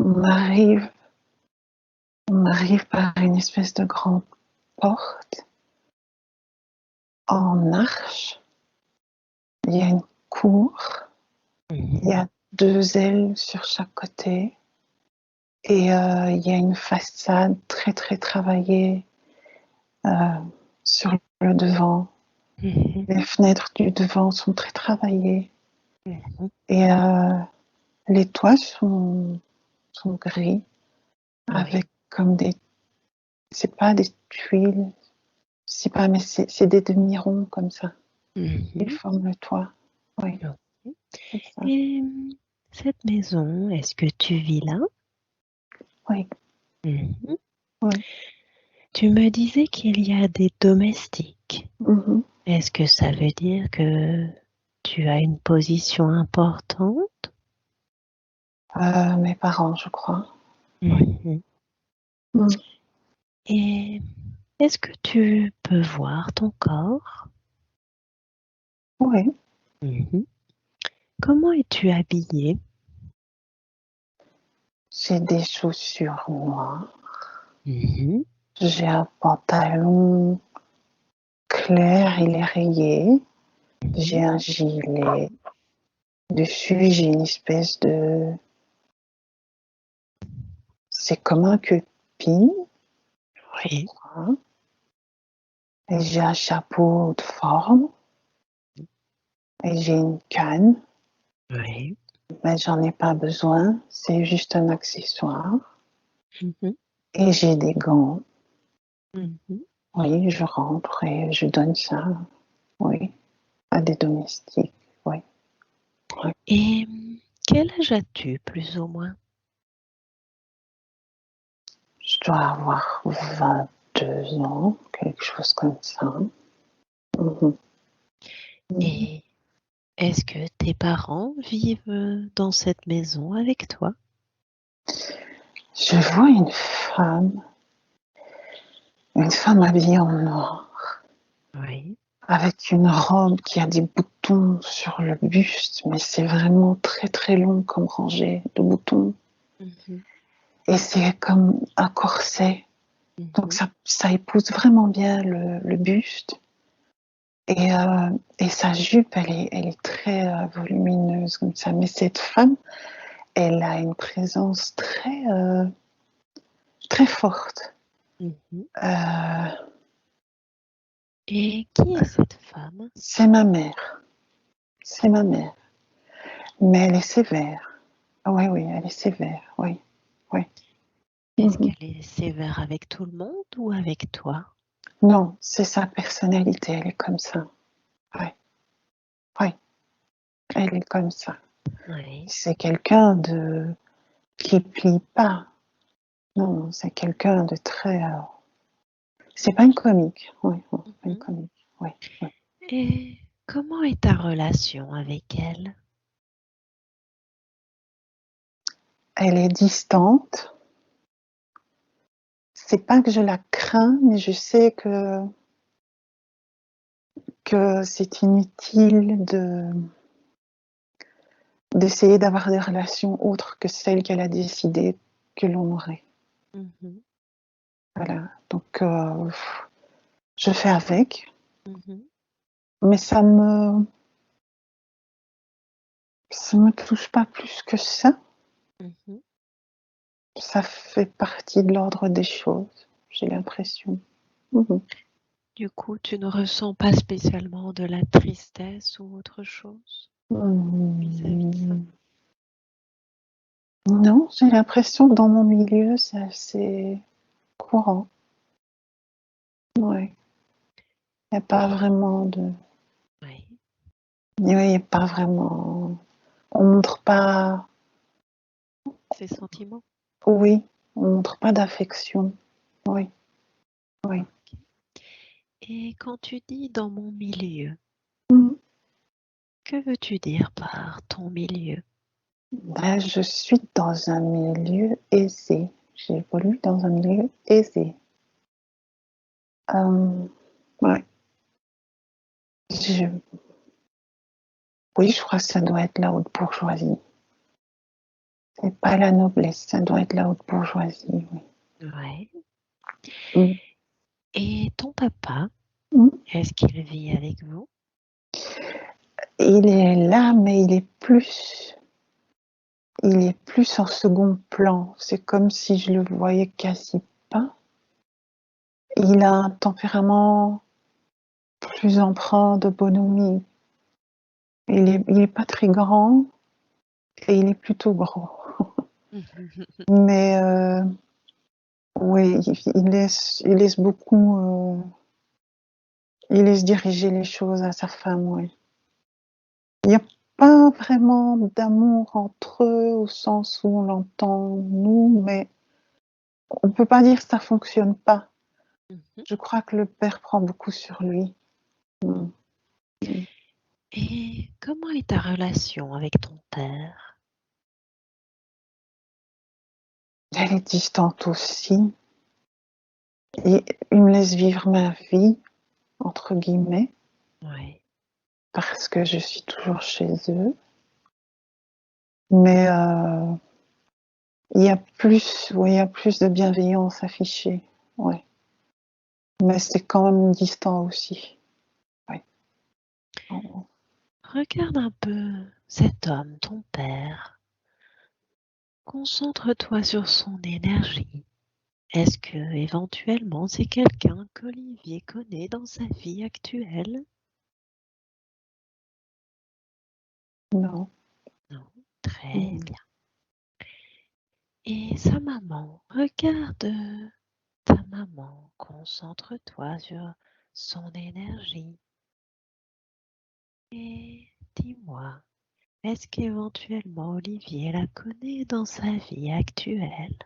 on arrive, on arrive par une espèce de grande porte en arche. Il y a une cour, il y a 2 ailes sur chaque côté et il y a une façade très très travaillée sur le devant. Les fenêtres du devant sont très travaillées et les toits sont gris avec comme des, c'est pas des tuiles, c'est pas, mais c'est des demi-ronds comme ça. Ils forment le toit. Oui, c'est ça. Et cette maison, est-ce que tu vis là? Oui. Oui. Tu me disais qu'il y a des domestiques. Mhm. Est-ce que ça veut dire que tu as une position importante? Mes parents, je crois. Mhm. Mm. Et est-ce que tu peux voir ton corps? Oui. Comment es-tu habillée? J'ai des chaussures noires. Mhm. J'ai un pantalon clair, il est rayé. J'ai un gilet. Dessus, j'ai une espèce de... C'est comme un képi. Oui. Et j'ai un chapeau de forme. Et j'ai une canne. Oui. Mais j'en ai pas besoin. C'est juste un accessoire. Mhm. Et j'ai des gants. Mhm. Oui, je rentre et je donne ça. Oui, à des domestiques. Oui. Oui. Et quel âge as-tu, plus ou moins? Je dois avoir 22 ans, quelque chose comme ça. Mhm. Mhm. Et est-ce que tes parents vivent dans cette maison avec toi? Je vois une femme habillée en noir, Oui. avec une robe qui a des boutons sur le buste, mais c'est vraiment très très long comme rangée de boutons. Mhm. Et c'est comme un corset. Donc Mhm. ça épouse vraiment bien le buste. Et sa jupe, elle est très volumineuse comme ça. Mais cette femme, elle a une présence très forte. Mhm. Euh, Et qui est cette femme? c'est ma mère. C'est ma mère. Mais elle est sévère. Oui, oui, elle est sévère. Oui, oui. Est-ce Mhm. qu'elle est sévère avec tout le monde ou avec toi? Non, c'est sa personnalité. Elle est comme ça. Oui, oui. Elle est comme ça. Oui. C'est quelqu'un de qui plie pas. Non, c'est quelqu'un de très. C'est pas une comique. Oui, oui, pas une Mhm. comique. Oui, oui. Et comment est ta relation avec elle? Elle est distante. C'est pas que je la crains, mais je sais que c'est inutile d'essayer d'avoir des relations autres que celles qu'elle a décidé que l'on aurait. Mhm. Voilà. Donc, je fais avec, Mhm. mais ça me touche pas plus que ça. Mhm. Ça fait partie de l'ordre des choses, j'ai l'impression. Mhm. Du coup, tu ne ressens pas spécialement de la tristesse ou autre chose vis-à-vis de ça? Mmh. Non, j'ai l'impression que dans mon milieu, c'est assez courant. Ouais. Il n'y a pas vraiment de. Oui. Oui, il n'y a pas vraiment. On montre pas. Ses sentiments? Oui, on montre pas d'affection. Oui, oui. Ok. Et quand tu dis dans mon milieu, Mhm. que veux-tu dire par ton milieu? Ben, je suis dans un milieu aisé. J'évolue dans un milieu aisé. Ouais. Je- Oui, je crois que ça doit être la haute bourgeoisie. C'est pas la noblesse, ça doit être la haute bourgeoisie, oui. Ouais. Mmh. Et ton papa, Mmh. est-ce qu'il vit avec vous? Il est là, mais il est plus en second plan. C'est comme si je le voyais quasi pas. Il a un tempérament plus empreint de bonhomie. Il est pas très grand et il est plutôt gros. Mais oui, il laisse beaucoup, il laisse diriger les choses à sa femme, oui. Il y a pas vraiment d'amour entre eux au sens où on l'entend nous, mais on peut pas dire que ça fonctionne pas. Je crois que le père prend beaucoup sur lui. Mmh. Mmh. Et comment est ta relation avec ton père? Elle est distante aussi et il me laisse vivre ma vie, entre guillemets, Ouais. parce que je suis toujours chez eux. Mais il y a plus oui, il y a plus de bienveillance affichée, ouais. Mais c'est quand même distant aussi, ouais. Mmh. Regarde un peu cet homme, ton père. Concentre-toi sur son énergie. Est-ce que, éventuellement, c'est quelqu'un qu'Olivier connaît dans sa vie actuelle? Non. Non. Très Mmh. bien. Et sa maman, regarde ta maman, concentre-toi sur son énergie et dis-moi, est-ce qu'éventuellement Olivier la connaît dans sa vie actuelle?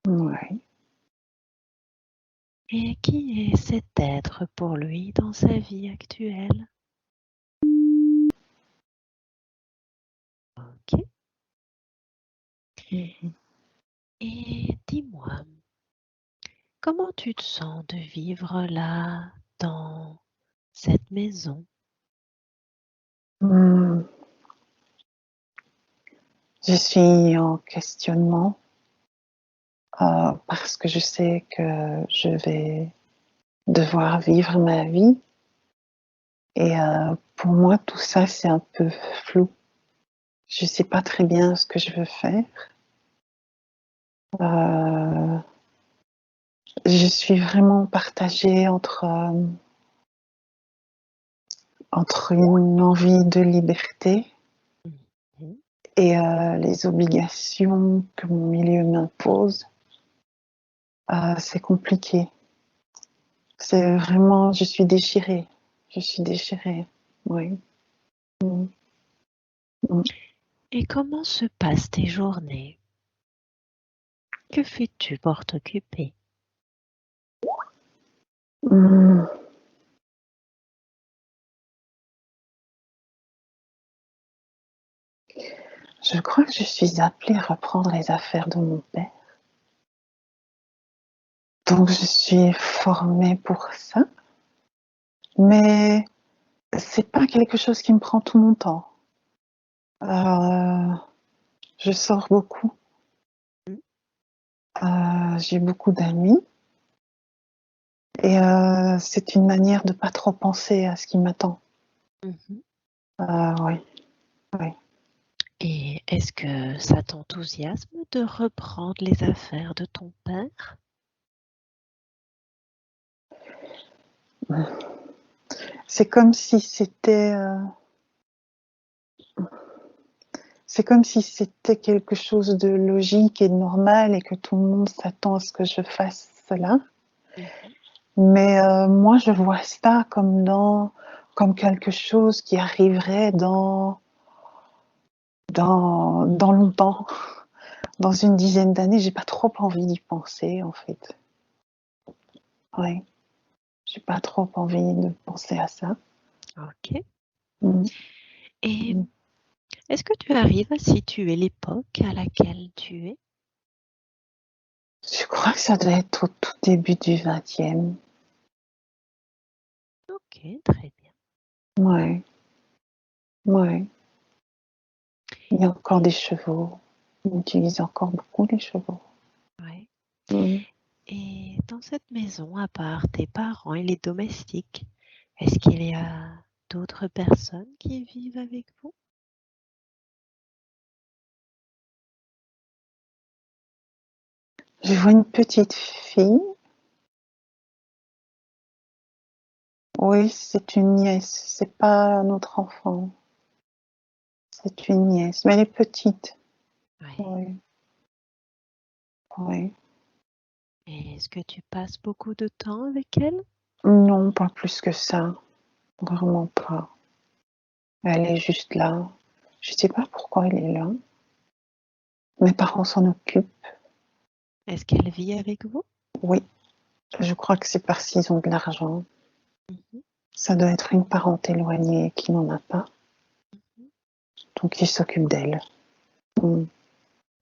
Ouais. Et qui est cet être pour lui dans sa vie actuelle? Ok. Mmh. Et dis-moi, comment tu te sens de vivre là, dans cette maison? Mmh. Je suis en questionnement, parce que je sais que je vais devoir vivre ma vie et pour moi tout ça c'est un peu flou. Je sais pas très bien ce que je veux faire. Heu, je suis vraiment partagée entre une envie de liberté Mhm. et les obligations que mon milieu m'impose. C'est compliqué. C'est vraiment je suis déchirée, oui. Mmh. Mmh. Et comment se passent tes journées? Que fais-tu pour t'occuper? Mmh. Je crois que je suis appelée à reprendre les affaires de mon père. Donc je suis formée pour ça, mais c'est pas quelque chose qui me prend tout mon temps. Heu, je sors beaucoup, j'ai beaucoup d'amis et c'est une manière de pas trop penser à ce qui m'attend. Mhm. Oui, oui. Et est-ce que ça t'enthousiasme de reprendre les affaires de ton père? C'est comme si c'était, c'est comme si c'était quelque chose de logique et de normal et que tout le monde s'attend à ce que je fasse cela. Mhm. Mais moi, je vois ça comme quelque chose qui arriverait dans longtemps, dans une dizaine d'années. J'ai pas trop envie d'y penser, en fait. Ouais, j'ai pas trop envie de penser à ça. Ok. Mmh. Et Mmh. est-ce que tu arrives à situer l'époque à laquelle tu es? Je crois que ça doit être au tout début du 20e. Ok, très bien. Ouais, ouais. Il y a encore des chevaux. On utilise encore beaucoup les chevaux. Ouais. Mm. Et dans cette maison, à part tes parents et les domestiques, est-ce qu'il y a d'autres personnes qui vivent avec vous? Je vois une petite fille. Oui, c'est une nièce. C'est pas notre enfant. C'est une nièce, mais elle est petite. Ouais. Oui. Oui. Et est-ce que tu passes beaucoup de temps avec elle? Non, pas plus que ça. Vraiment pas. Elle est juste là. Je sais pas pourquoi elle est là. Mes parents s'en occupent. Est-ce qu'elle vit avec vous? Oui, je crois que c'est parce qu'ils ont de l'argent. Mhm. Ça doit être une parente éloignée qui n'en a pas. Donc ils s'occupent d'elle. Mm.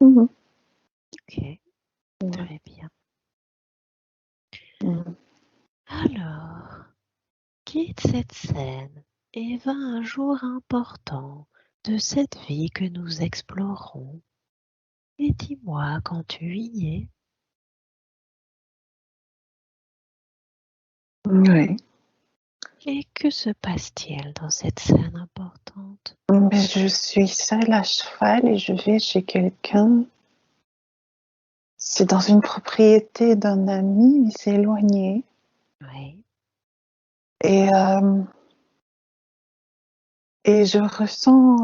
Mhm. Ok, Ouais. très bien. Mm. Alors, quitte cette scène et va un jour important de cette vie que nous explorons. Et dis-moi quand tu y es, Ouais. et que se passe-t-il dans cette scène importante? Mais je suis seule à cheval et je vais chez quelqu'un. C'est dans une propriété d'un ami, mais c'est éloigné. Oui, Et, euh, et je ressens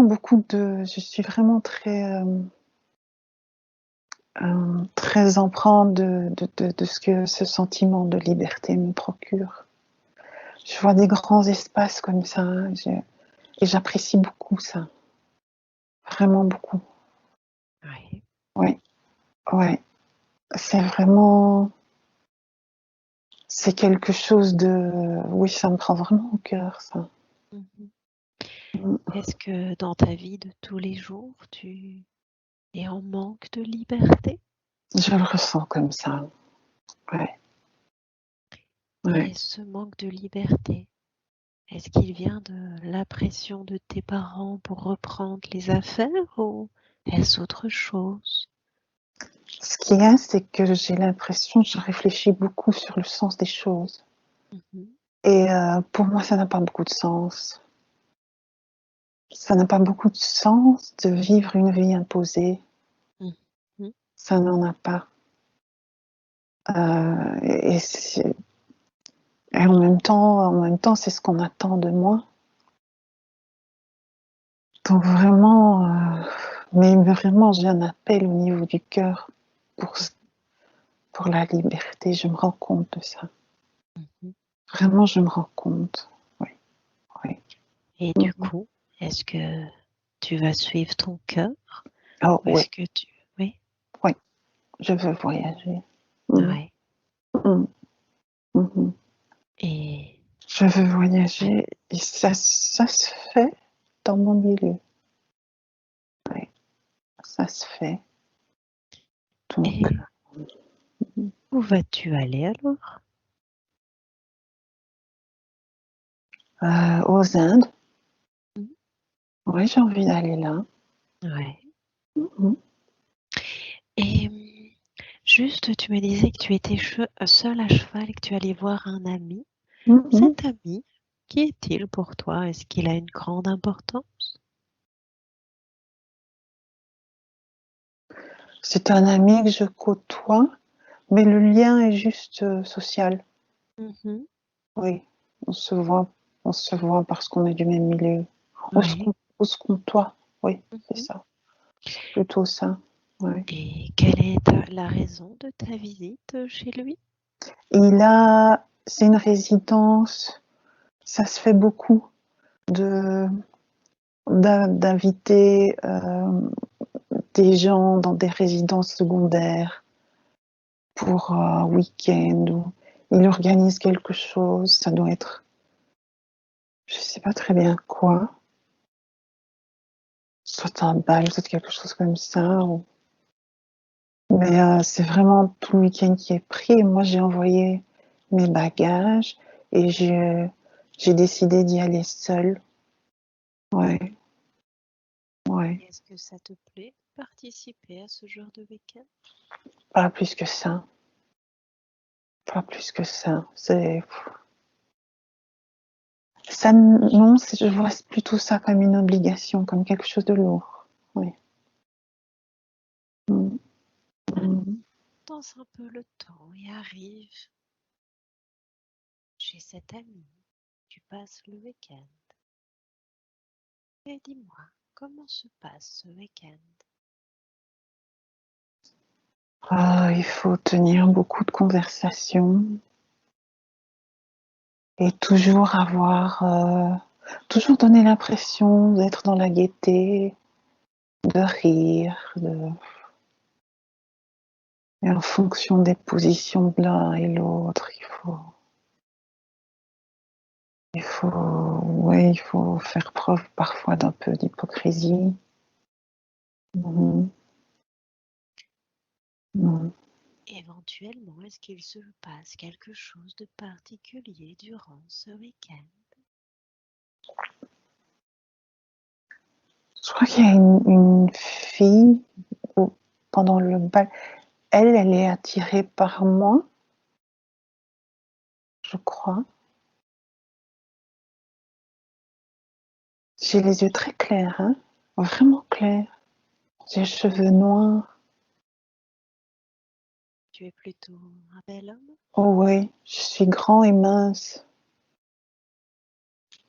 beaucoup de. Je suis vraiment très empreinte de ce que ce sentiment de liberté me procure. Je vois des grands espaces comme ça et j'apprécie beaucoup ça. Vraiment beaucoup. oui. Oui, ouais. C'est vraiment. C'est quelque chose de. Oui, ça me prend vraiment au cœur, ça. Mhm. Mm. Est-ce que dans ta vie de tous les jours, tu es en manque de liberté? Je le ressens comme ça. Ouais, ouais. Et ce manque de liberté, est-ce qu'il vient de la pression de tes parents pour reprendre les affaires ou est-ce autre chose? Ce qu'il y a, c'est que j'ai l'impression, je réfléchis beaucoup sur le sens des choses. Mhm. Et pour moi, ça n'a pas beaucoup de sens. Ça n'a pas beaucoup de sens de vivre une vie imposée. Mhm. Ça n'en a pas. Et, et en même temps, c'est ce qu'on attend de moi. Donc vraiment, mais vraiment, j'ai un appel au niveau du cœur pour, pour la liberté. Je me rends compte de ça. Mhm. Vraiment, je me rends compte. Oui, oui. Et du Mhm. coup, est-ce que tu vas suivre ton cœur Oh ou oui, est-ce que tu... Oui, oui, je veux voyager. Mhm. ouais. Mhm. Mhm. Et Je veux ouais. voyager et ça se fait dans mon milieu. Oui, ça se fait. Donc, Et où vas-tu aller alors? aux Indes, Mhm. oui, j'ai envie d'aller là. Ouais. Mhm. Et juste, tu me disais que tu étais seule à cheval et que tu allais voir un ami. Mhm. Cet ami, qui est-il pour toi? Est-ce qu'il a une grande importance? C'est un ami que je côtoie, mais le lien est juste social. Mhm. Oui, on se voit, on se voit parce qu'on est du même milieu. Ouais. On se côtoie. Oui, c'est Mhm. ça. C'est plutôt ça. Ouais. Et quelle est la raison de ta visite chez lui? C'est une résidence. Ça se fait beaucoup de d'inviter des gens dans des résidences secondaires pour un week-end ou il organise quelque chose. Ça doit être, je sais pas très bien quoi, soit un bal, soit quelque chose comme ça. Mais c'est vraiment tout le week-end qui est pris. Et moi, j'ai envoyé mes bagages et j'ai décidé d'y aller seule. Ouais. Ouais. Est-ce que ça te plaît de participer à ce genre de week-end? Pas plus que ça. Pas plus que ça. C'est ça, non, je vois plutôt ça comme une obligation, comme quelque chose de lourd. Oui. Mmh. Mmh. Danse un peu le temps et arrive chez cet ami. Tu passes le week-end. Et dis-moi, comment se passe ce week-end? Il faut tenir beaucoup de conversations et toujours toujours donner l'impression d'être dans la gaieté, de rire, et en fonction des positions de l'un et l'autre, il faut faire preuve parfois d'un peu d'hypocrisie. Mmh. Mmh. Éventuellement, est-ce qu'il se passe quelque chose de particulier durant ce week-end? Je crois qu'il y a une fille pendant le bal, elle est attirée par moi, je crois. J'ai les yeux très clairs, hein, vraiment clairs. J'ai les cheveux noirs. Tu es plutôt un bel homme? Oh oui, je suis grand et mince.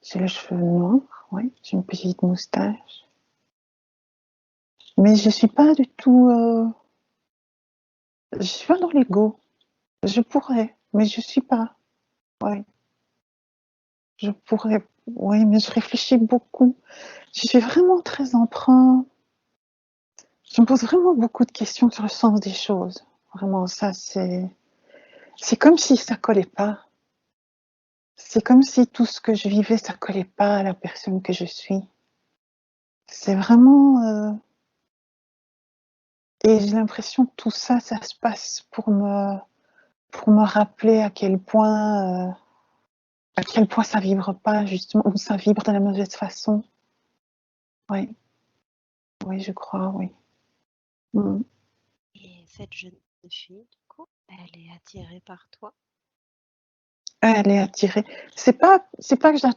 J'ai les cheveux noirs, oui, j'ai une petite moustache. Mais je suis pas du tout, je suis pas dans l'ego. Je pourrais, mais je suis pas. Ouais, je pourrais, oui, mais je réfléchis beaucoup. Je suis vraiment très emprunt. Je me pose vraiment beaucoup de questions sur le sens des choses. Vraiment, ça, c'est comme si ça collait pas. C'est comme si tout ce que je vivais, ça collait pas à la personne que je suis. C'est vraiment, et j'ai l'impression que tout ça, ça se passe pour me rappeler à quel point ça vibre pas justement, ou ça vibre de la mauvaise façon. Oui, oui, je crois, oui. Mmh. Et cette jeune fille, du coup, elle est attirée par toi? Elle est attirée. C'est pas que je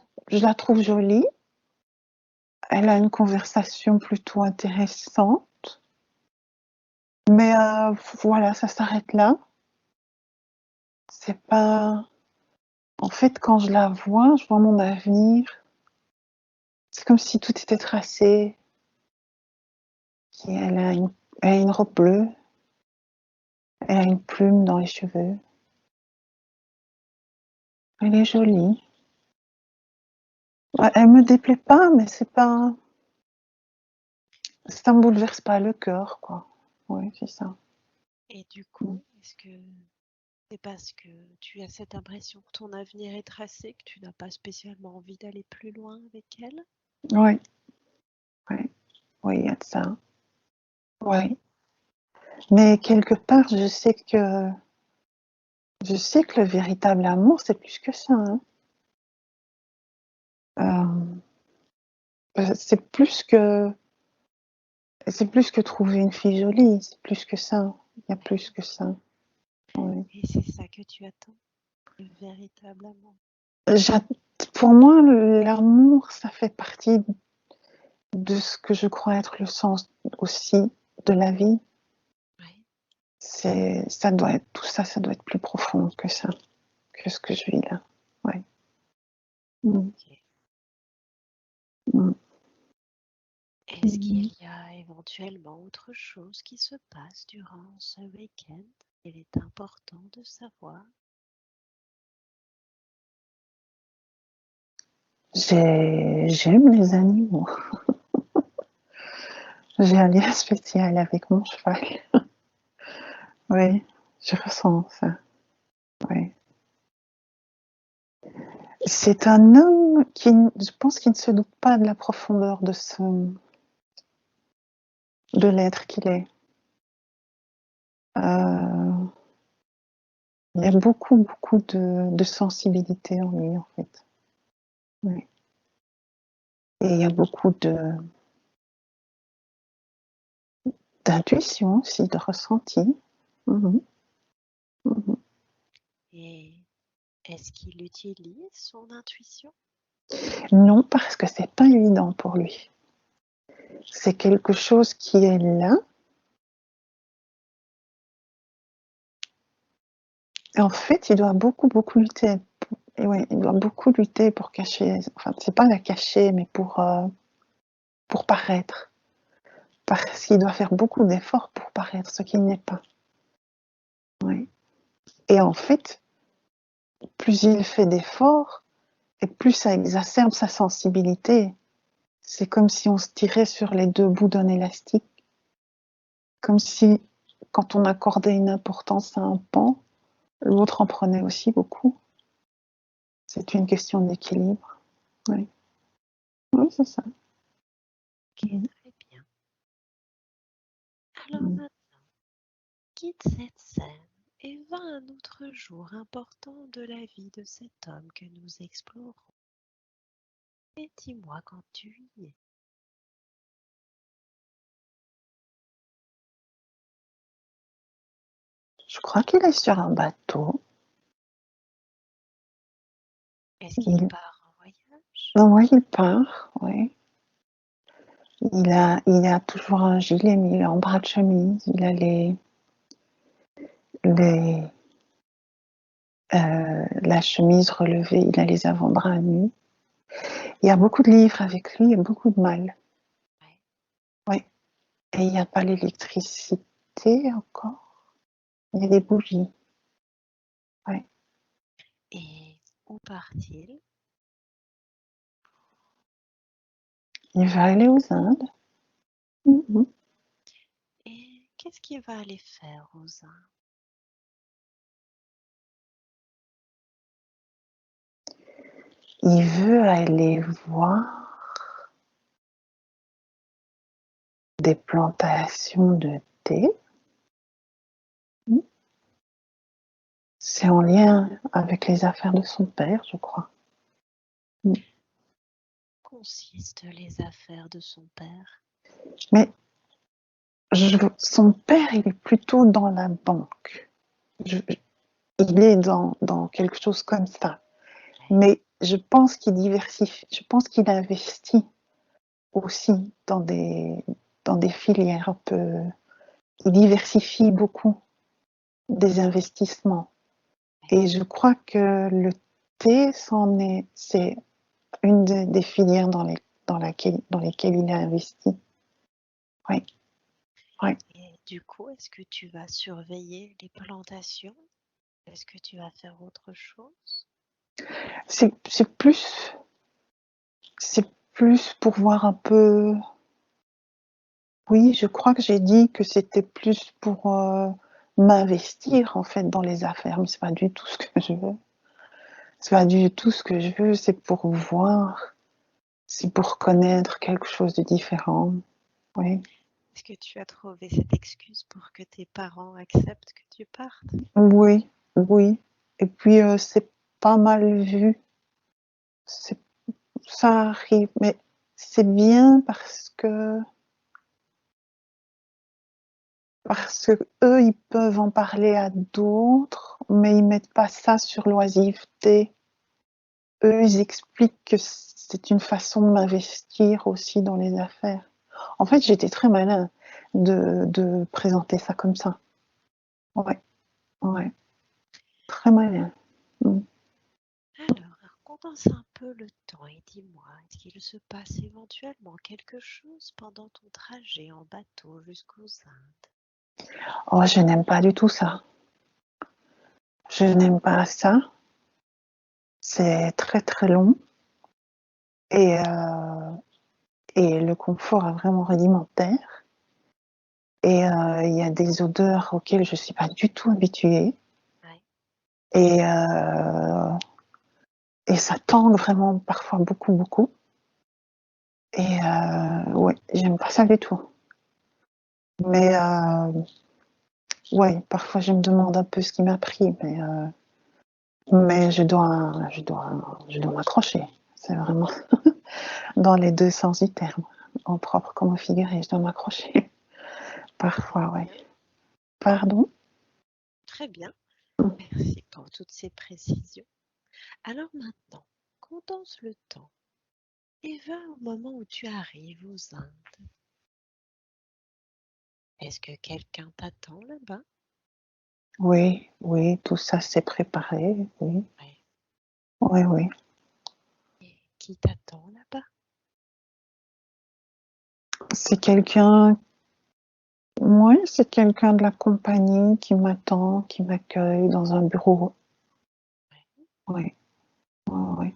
la trouve jolie. Elle a une conversation plutôt intéressante, mais voilà, ça s'arrête là. C'est pas En fait, quand je vois mon avenir. C'est comme si tout était tracé. Et elle a une robe bleue, elle a une plume dans les cheveux. Elle est jolie. Elle me déplaît pas, mais ça me bouleverse pas le cœur, quoi. Oui, c'est ça. Et du Mm. coup, est-ce que c'est parce que tu as cette impression que ton avenir est tracé, que tu n'as pas spécialement envie d'aller plus loin avec elle? Oui, oui, oui, il y a de ça. Oui. Mais quelque part, je sais que le véritable amour, c'est plus que ça, hein. C'est trouver une fille jolie, c'est plus que ça. Il y a plus que ça. Oui. Et c'est ça que tu attends, le véritable amour. J'a Pour moi, l'amour, ça fait partie de ce que je crois être le sens aussi de la vie. Oui, Ça doit être tout ça, ça doit être plus profond que ça, que ce que je vis là. Ouais. Mmh. ok. Mmh. Est-ce qu'il Mmh. y a éventuellement autre chose qui se passe durant ce week-end? Il est important de savoir. J'aime les animaux. J'ai un lien spécial avec mon cheval. Oui, je ressens ça. Oui. C'est un homme je pense qu'il ne se doute pas de la profondeur de l'être qu'il est. Euh, il y a beaucoup, beaucoup de sensibilité en lui, en fait. Oui. Et il y a beaucoup d'intuition aussi, de ressenti. Mmh. Mmh. Et est-ce qu'il utilise son intuition? Non, parce que c'est pas évident pour lui. C'est quelque chose qui est là. Et en fait, il doit beaucoup, beaucoup lutter. Et ouais, il doit beaucoup lutter pour cacher. Enfin, c'est pas la cacher, mais pour paraître. Parce qu'il doit faire beaucoup d'efforts pour paraître, ce qu'il n'est pas. Ouais. Et en fait, plus il fait d'efforts, et plus ça exacerbe sa sensibilité. C'est comme si on se tirait sur les deux bouts d'un élastique. Comme si, quand on accordait une importance à un pan, l'autre en prenait aussi beaucoup. C'est une question d'équilibre. Oui, oui, c'est ça. Ok, très bien. Alors Mm. maintenant, quitte cette scène et va à un autre jour important de la vie de cet homme que nous explorons. Et dis-moi quand tu y es. Je crois qu'il est sur un bateau. Est-ce qu'il part en voyage? Oui, il part, oui. Il a toujours un gilet, mais il est en bras de chemise. Il a les, la chemise relevée, il a les avant-bras nus. Il y a beaucoup de livres avec lui et beaucoup de mal. Ouais. Oui. Et il n'y a pas l'électricité encore. Il y a des bougies. Oui. Et où part-il? Il va aller aux Indes. Mm-hmm. Et qu'est-ce qu'il va aller faire aux Indes? Il veut aller voir des plantations de thé. C'est en lien avec les affaires de son père, je crois. Consistent les affaires de son père? Mais son père, il est plutôt dans la banque. Il est dans quelque chose comme ça. Mais je pense qu'il diversifie, je pense qu'il investit aussi dans des filières un peu. Il diversifie beaucoup des investissements. Et je crois que le thé, c'est une des filières dans lesquelles il a investi. Oui, oui. Et du coup, est-ce que tu vas surveiller les plantations? Est-ce que tu vas faire autre chose? C'est plus pour voir un peu. Oui, je crois que j'ai dit que c'était plus pour m'investir en fait dans les affaires, mais c'est pas du tout ce que je veux. C'est pas du tout ce que je veux, c'est pour voir, c'est pour connaître quelque chose de différent. Oui, Est-ce que tu as trouvé cette excuse pour que tes parents acceptent que tu partes? oui, oui. Et puis c'est pas mal vu. C'est, ça arrive, mais c'est bien parce que eux ils peuvent en parler à d'autres, mais ils mettent pas ça sur l'oisiveté. Eux, ils expliquent que c'est une façon de m'investir aussi dans les affaires. En fait, j'étais très malin de présenter ça comme ça. Ouais, ouais, très malin. Mm. Alors, condense un peu le temps et dis-moi, est-ce qu'il se passe éventuellement quelque chose pendant ton trajet en bateau jusqu'aux Indes? Oh, je n'aime pas du tout ça. Je n'aime pas ça. C'est très très long et, euh, et le confort est vraiment rudimentaire. Et il y a des odeurs auxquelles je ne suis pas du tout habituée. Ouais. Et, euh, et ça tangue vraiment parfois beaucoup, beaucoup. Et ouais, j'aime pas ça du tout. Mais ouais, parfois je me demande un peu ce qui m'a pris, mais je dois m'accrocher. C'est vraiment. dans les deux sens du terme, en propre comme au figuré, je dois m'accrocher. Parfois, oui. Pardon? Très bien. Merci pour toutes ces précisions. Alors maintenant, condense le temps et va au moment où tu arrives aux Indes. Est-ce que quelqu'un t'attend là-bas? Oui, oui, tout ça s'est préparé, oui. Ouais. Oui, oui. Et qui t'attend là-bas? C'est quelqu'un, oui, c'est quelqu'un de la compagnie qui m'attend, qui m'accueille dans un bureau. Oui, oui, oui.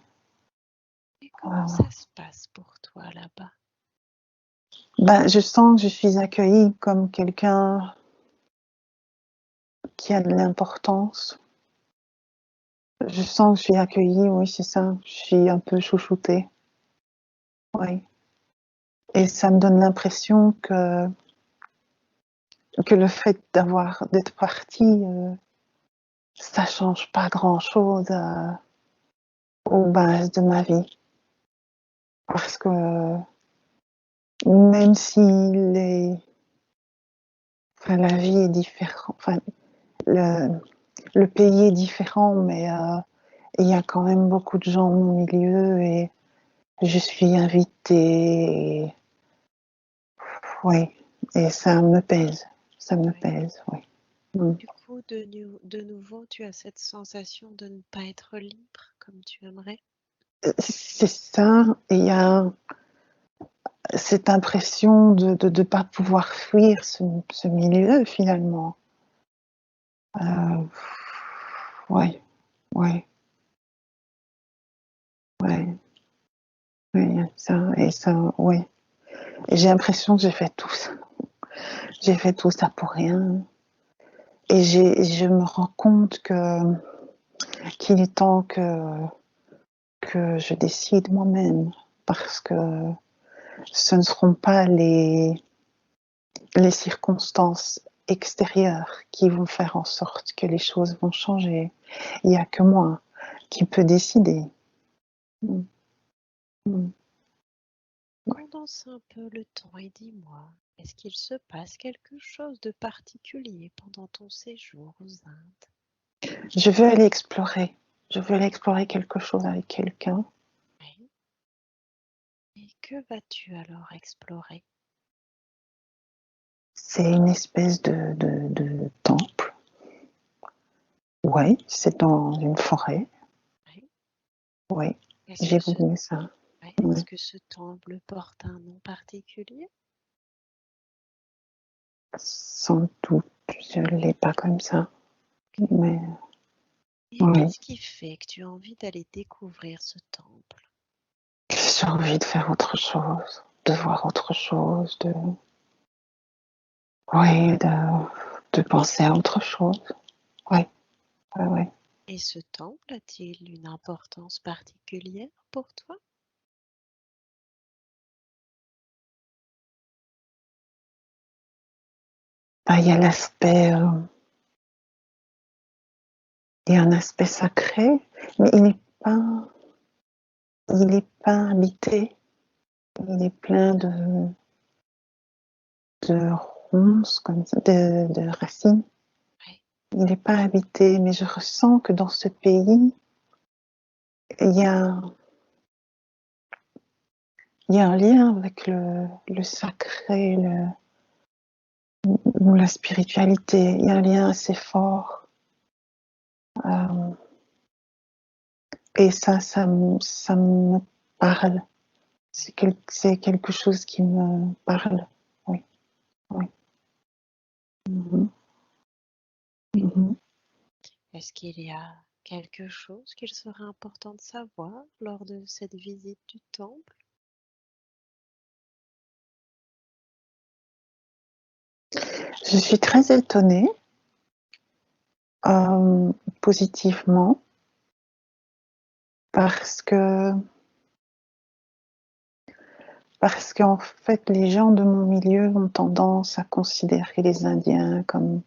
Et comment ça se passe pour toi là-bas? Ben, je sens que je suis accueillie comme quelqu'un qui a de l'importance. Je sens que je suis accueillie, oui, c'est ça. Je suis un peu chouchoutée. Oui. Et ça me donne l'impression que le fait d'être partie, ça change pas grand-chose aux bases de ma vie. Parce que même si la vie est différente, enfin, le pays est différent, mais il y a quand même beaucoup de gens au milieu et je suis invitée. Et, oui, et ça me pèse. Ça me pèse, oui. Du coup, de nouveau, tu as cette sensation de ne pas être libre comme tu aimerais? C'est ça, et il y a cette impression de ne pas pouvoir fuir ce milieu finalement. Ouais, ouais, ouais, ouais, ça, ouais. Et j'ai l'impression que j'ai fait tout ça. J'ai fait tout ça pour rien. Et je me rends compte qu'il est temps que je décide moi-même, parce que ce ne seront pas les circonstances extérieures qui vont faire en sorte que les choses vont changer. Il n'y a que moi qui peux décider. Mm. Mm. Condense un peu le temps et dis-moi, est-ce qu'il se passe quelque chose de particulier pendant ton séjour aux Indes? Je veux aller explorer. Je veux aller explorer quelque chose avec quelqu'un. Oui. Et que vas-tu alors explorer? C'est une espèce de temple. Ouais, c'est dans une forêt. Oui. Oui, Est-ce j'ai que ce, voulu ça. ouais, Ouais. est-ce que ce temple porte un nom particulier? Sans doute, je ne l'ai pas comme ça. Mais Et oui, qu'est-ce qui fait que tu as envie d'aller découvrir ce temple? j'ai envie de faire autre chose, de voir autre chose, oui, de penser à autre chose. Oui, oui, oui. Et ce temple a-t-il une importance particulière pour toi? Ben, il y a l'aspect, il y a un aspect sacré, mais il n'est pas habité. Il est plein de ronces, comme ça, de racines. Oui. Il n'est pas habité, mais je ressens que dans ce pays, il y a, il y a un lien avec le sacré, ou la spiritualité. Il y a un lien assez fort. Euh, et ça me parle. C'est quelque chose qui me parle. Oui, oui. Mhm, mhm. Est-ce qu'il y a quelque chose qu'il serait important de savoir lors de cette visite du temple? Je suis très étonnée, euh, positivement, parce que parce qu'en fait, les gens de mon milieu ont tendance à considérer les Indiens comme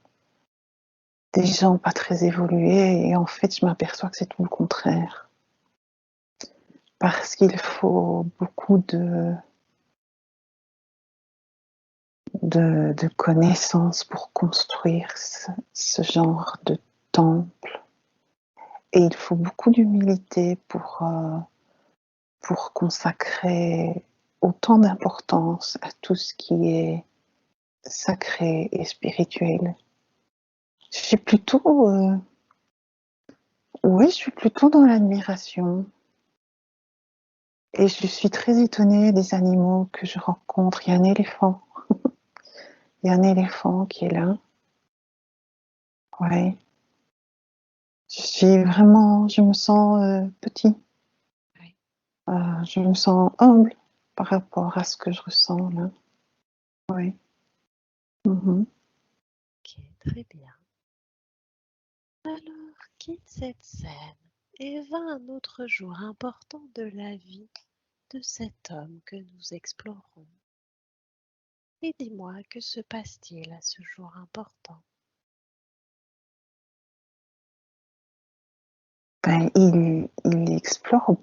des gens pas très évolués, et en fait, je m'aperçois que c'est tout le contraire. parce qu'il faut beaucoup de connaissances pour construire ce genre de temple. Et il faut beaucoup d'humilité pour consacrer autant d'importance à tout ce qui est sacré et spirituel. Je suis plutôt, oui, je suis plutôt dans l'admiration. Et je suis très étonnée des animaux que je rencontre. Il y a un éléphant. Il y a un éléphant qui est là. Ouais. Je me sens petit. Oui. Je me sens humble par rapport à ce que je ressens là. Oui. Ok, très bien. Alors, quitte cette scène et va un autre jour important de la vie de cet homme que nous explorons. Et dis-moi, que se passe-t-il à ce jour important? Ben, il explore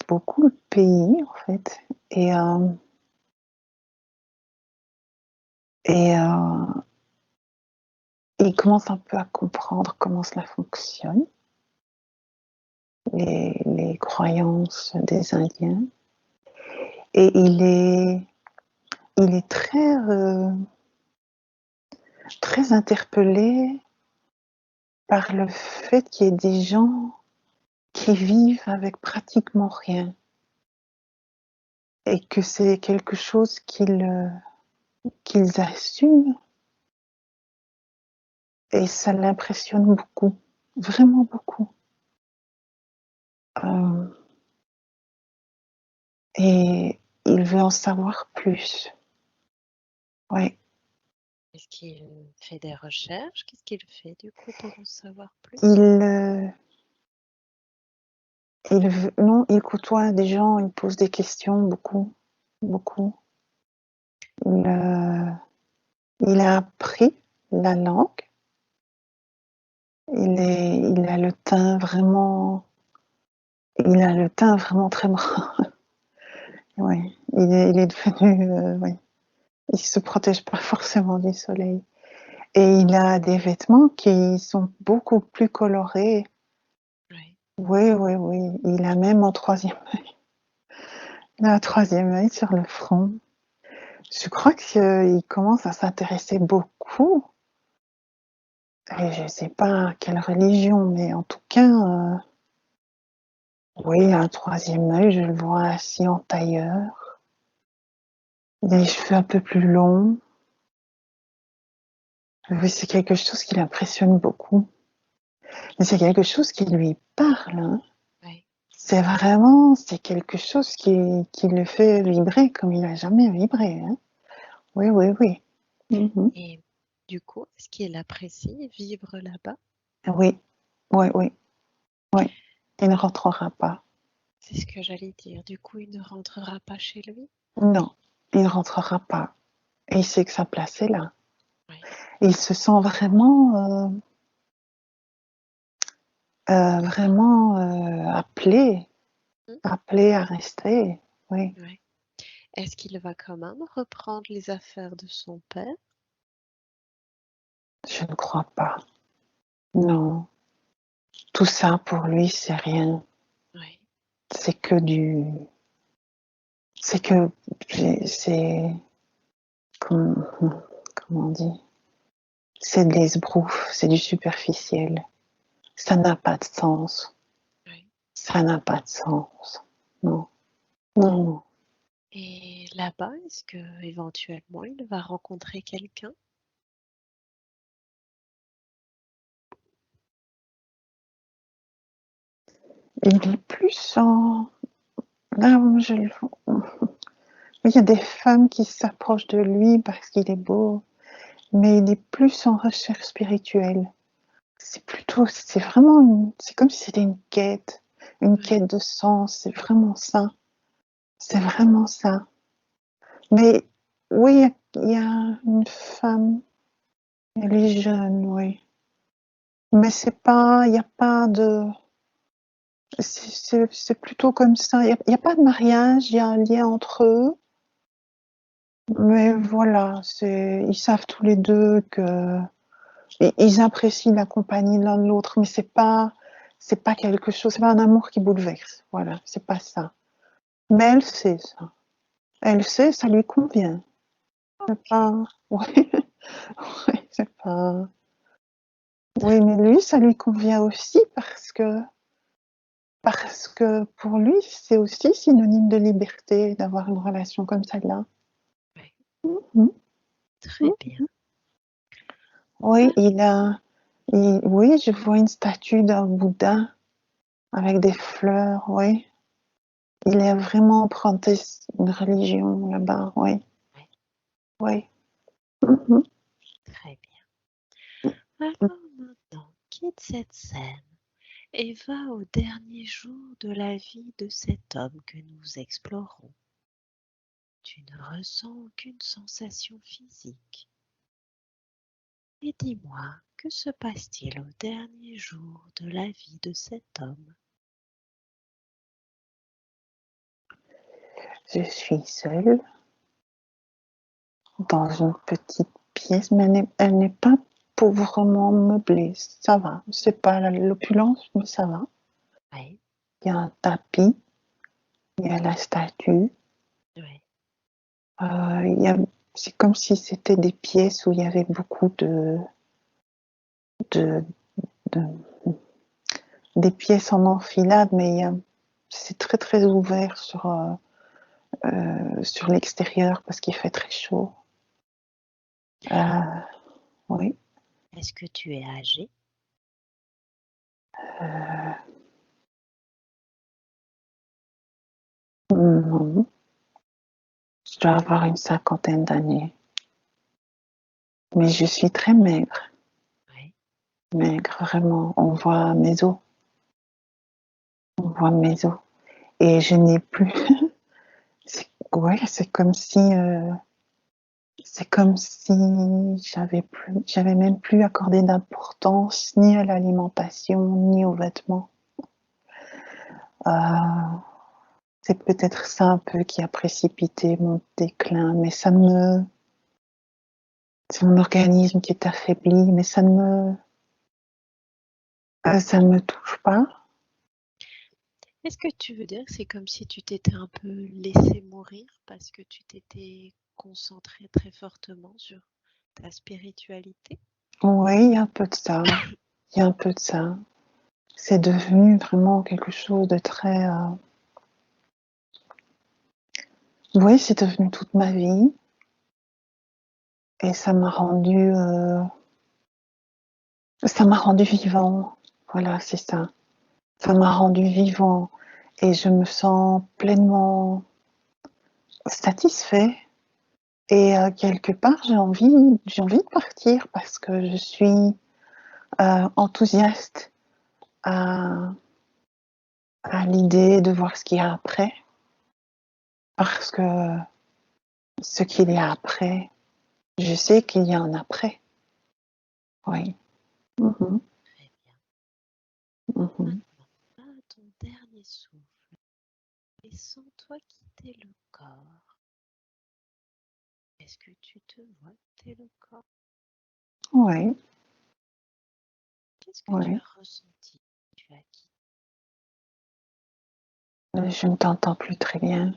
beaucoup le pays en fait. Et il commence un peu à comprendre comment cela fonctionne, les croyances des Indiens. Et il est très interpellé par le fait qu'il y ait des gens qui vivent avec pratiquement rien. Et que c'est quelque chose qu'ils assument. Et ça l'impressionne beaucoup, vraiment beaucoup. Et il veut en savoir plus. Ouais. Est-ce qu'il fait des recherches? Qu'est-ce qu'il fait du coup pour en savoir plus? Non, il côtoie des gens, il pose des questions beaucoup, beaucoup. Il a appris la langue. Il a le teint vraiment très brun. Ouais, il est devenu, ouais. Il se protège pas forcément du soleil. Et il a des vêtements qui sont beaucoup plus colorés. Oui. Oui, oui, oui. Il a même un troisième œil. Il a un troisième œil sur le front. Je crois qu'il commence à s'intéresser beaucoup. Et je sais pas quelle religion, mais en tout cas, oui, il a un troisième œil. Je le vois assis en tailleur. Il a les cheveux un peu plus longs. Oui, c'est quelque chose qui l'impressionne beaucoup. Mais c'est quelque chose qui lui parle, hein. Oui. C'est quelque chose qui le fait vibrer comme il n'a jamais vibré, hein. Oui, oui, oui. Et du coup, est-ce qu'il apprécie vivre là-bas? Oui, oui, oui, oui. Il ne rentrera pas. C'est ce que j'allais dire. Du coup, il ne rentrera pas chez lui? Non, il ne rentrera pas. Et il sait que sa place est là. Oui. Il se sent vraiment appelé, Mmh. appelé à rester. Oui, Ouais. Est-ce qu'il va quand même reprendre les affaires de son père? je ne crois pas. Non, tout ça pour lui, c'est rien. Oui. C'est que du, c'est que, c'est, comment, comment on dit? C'est de l'esbrouf, c'est du superficiel. Ça n'a pas de sens. Oui. Ça n'a pas de sens. Non, non, non. Et là-bas, est-ce que éventuellement il va rencontrer quelqu'un? Il est plus en... Là où il y a des femmes qui s'approchent de lui parce qu'il est beau, mais il est plus en recherche spirituelle. C'est vraiment c'est comme si c'était une Oui. quête de sens, c'est vraiment ça. C'est vraiment ça. Mais oui, il y a une femme, elle est jeune, oui. Mais c'est pas, il n'y a pas de, C'est plutôt comme ça. Il y a pas de mariage, il y a un lien entre eux. Mais voilà, ils savent tous les deux que ils apprécient la compagnie l'un de l'autre, mais c'est pas quelque chose, c'est pas un amour qui bouleverse. Voilà, c'est pas ça. Mais elle sait ça. Elle sait, ça lui convient. C'est pas, ouais, ouais, c'est pas. Oui, mais lui, ça lui convient aussi parce que pour lui, c'est aussi synonyme de liberté d'avoir une relation comme celle-là. Oui. Mhm. Très bien. Oui, oui, je vois une statue d'un Bouddha avec des fleurs, oui. Il a vraiment emprunté une religion là-bas, oui. Oui. Mhm. Très bien. Alors maintenant, quitte cette scène et va au dernier jour de la vie de cet homme que nous explorons. Tu ne ressens aucune sensation physique. Et dis-moi, que se passe-t-il au dernier jour de la vie de cet homme? Je suis seule dans une petite pièce, mais elle n'est pas pauvrement meublée. Ça va. C'est pas l'opulence, mais ça va. Oui, Il y a un tapis, il y a la statue. oui, Il y a, c'est comme si c'était des pièces où il y avait beaucoup de, de des pièces en enfilade, mais c'est très très ouvert sur l'extérieur parce qu'il fait très chaud. Euh, oui. Est-ce que tu es âgé? Non, je dois avoir une cinquantaine d'années, mais je suis très maigre, Oui, maigre vraiment. On voit mes os, on voit mes os, et je n'ai plus. Ouais, c'est comme si j'avais même plus accordé d'importance ni à l'alimentation ni aux vêtements. Euh, c'est peut-être ça un peu qui a précipité mon déclin, mais c'est mon organisme qui est affaibli, mais ça ne me touche pas. est-ce que tu veux dire que c'est comme si tu t'étais un peu laissé mourir parce que tu t'étais concentré très fortement sur ta spiritualité? Oui, il y a un peu de ça. Il y a un peu de ça. C'est devenu vraiment quelque chose de très. Oui, c'est devenu toute ma vie. Et ça m'a rendu vivant. Voilà, c'est ça. Ça m'a rendu vivant. Et je me sens pleinement satisfait. Et quelque part, j'ai envie de partir parce que je suis enthousiaste à, à l'idée de voir ce qu'il y a après. Parce que ce qu'il y a après, je sais qu'il y a un après. Oui. Mhm, Très bien. mhm. Maintenant, à ton dernier souffle et sens-toi quitter le corps. Est-ce que tu te vois quitter le corps? Oui, Qu'est-ce que tu oui. as ressenti quand tu as quitté? Je ne t'entends plus très bien.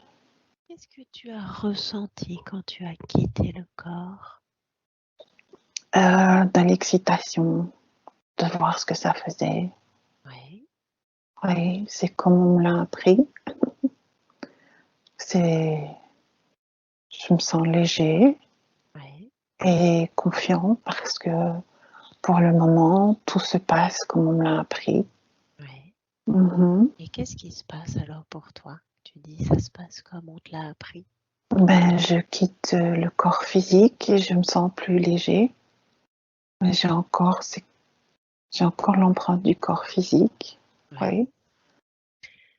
Qu'est-ce que tu as ressenti quand tu as quitté le corps? De l'excitation, de voir ce que ça faisait. Oui, Oui, c'est comme on me l'a appris. C'est, je me sens léger oui, et confiant parce que pour le moment, tout se passe comme on me l'a appris. oui. Mhm. Et qu'est-ce qui se passe alors pour toi? Tu dis ça se passe comme on te l'a appris. Ben, je quitte le corps physique et je me sens plus léger. Mais j'ai encore l'empreinte du corps physique. Oui. Oui.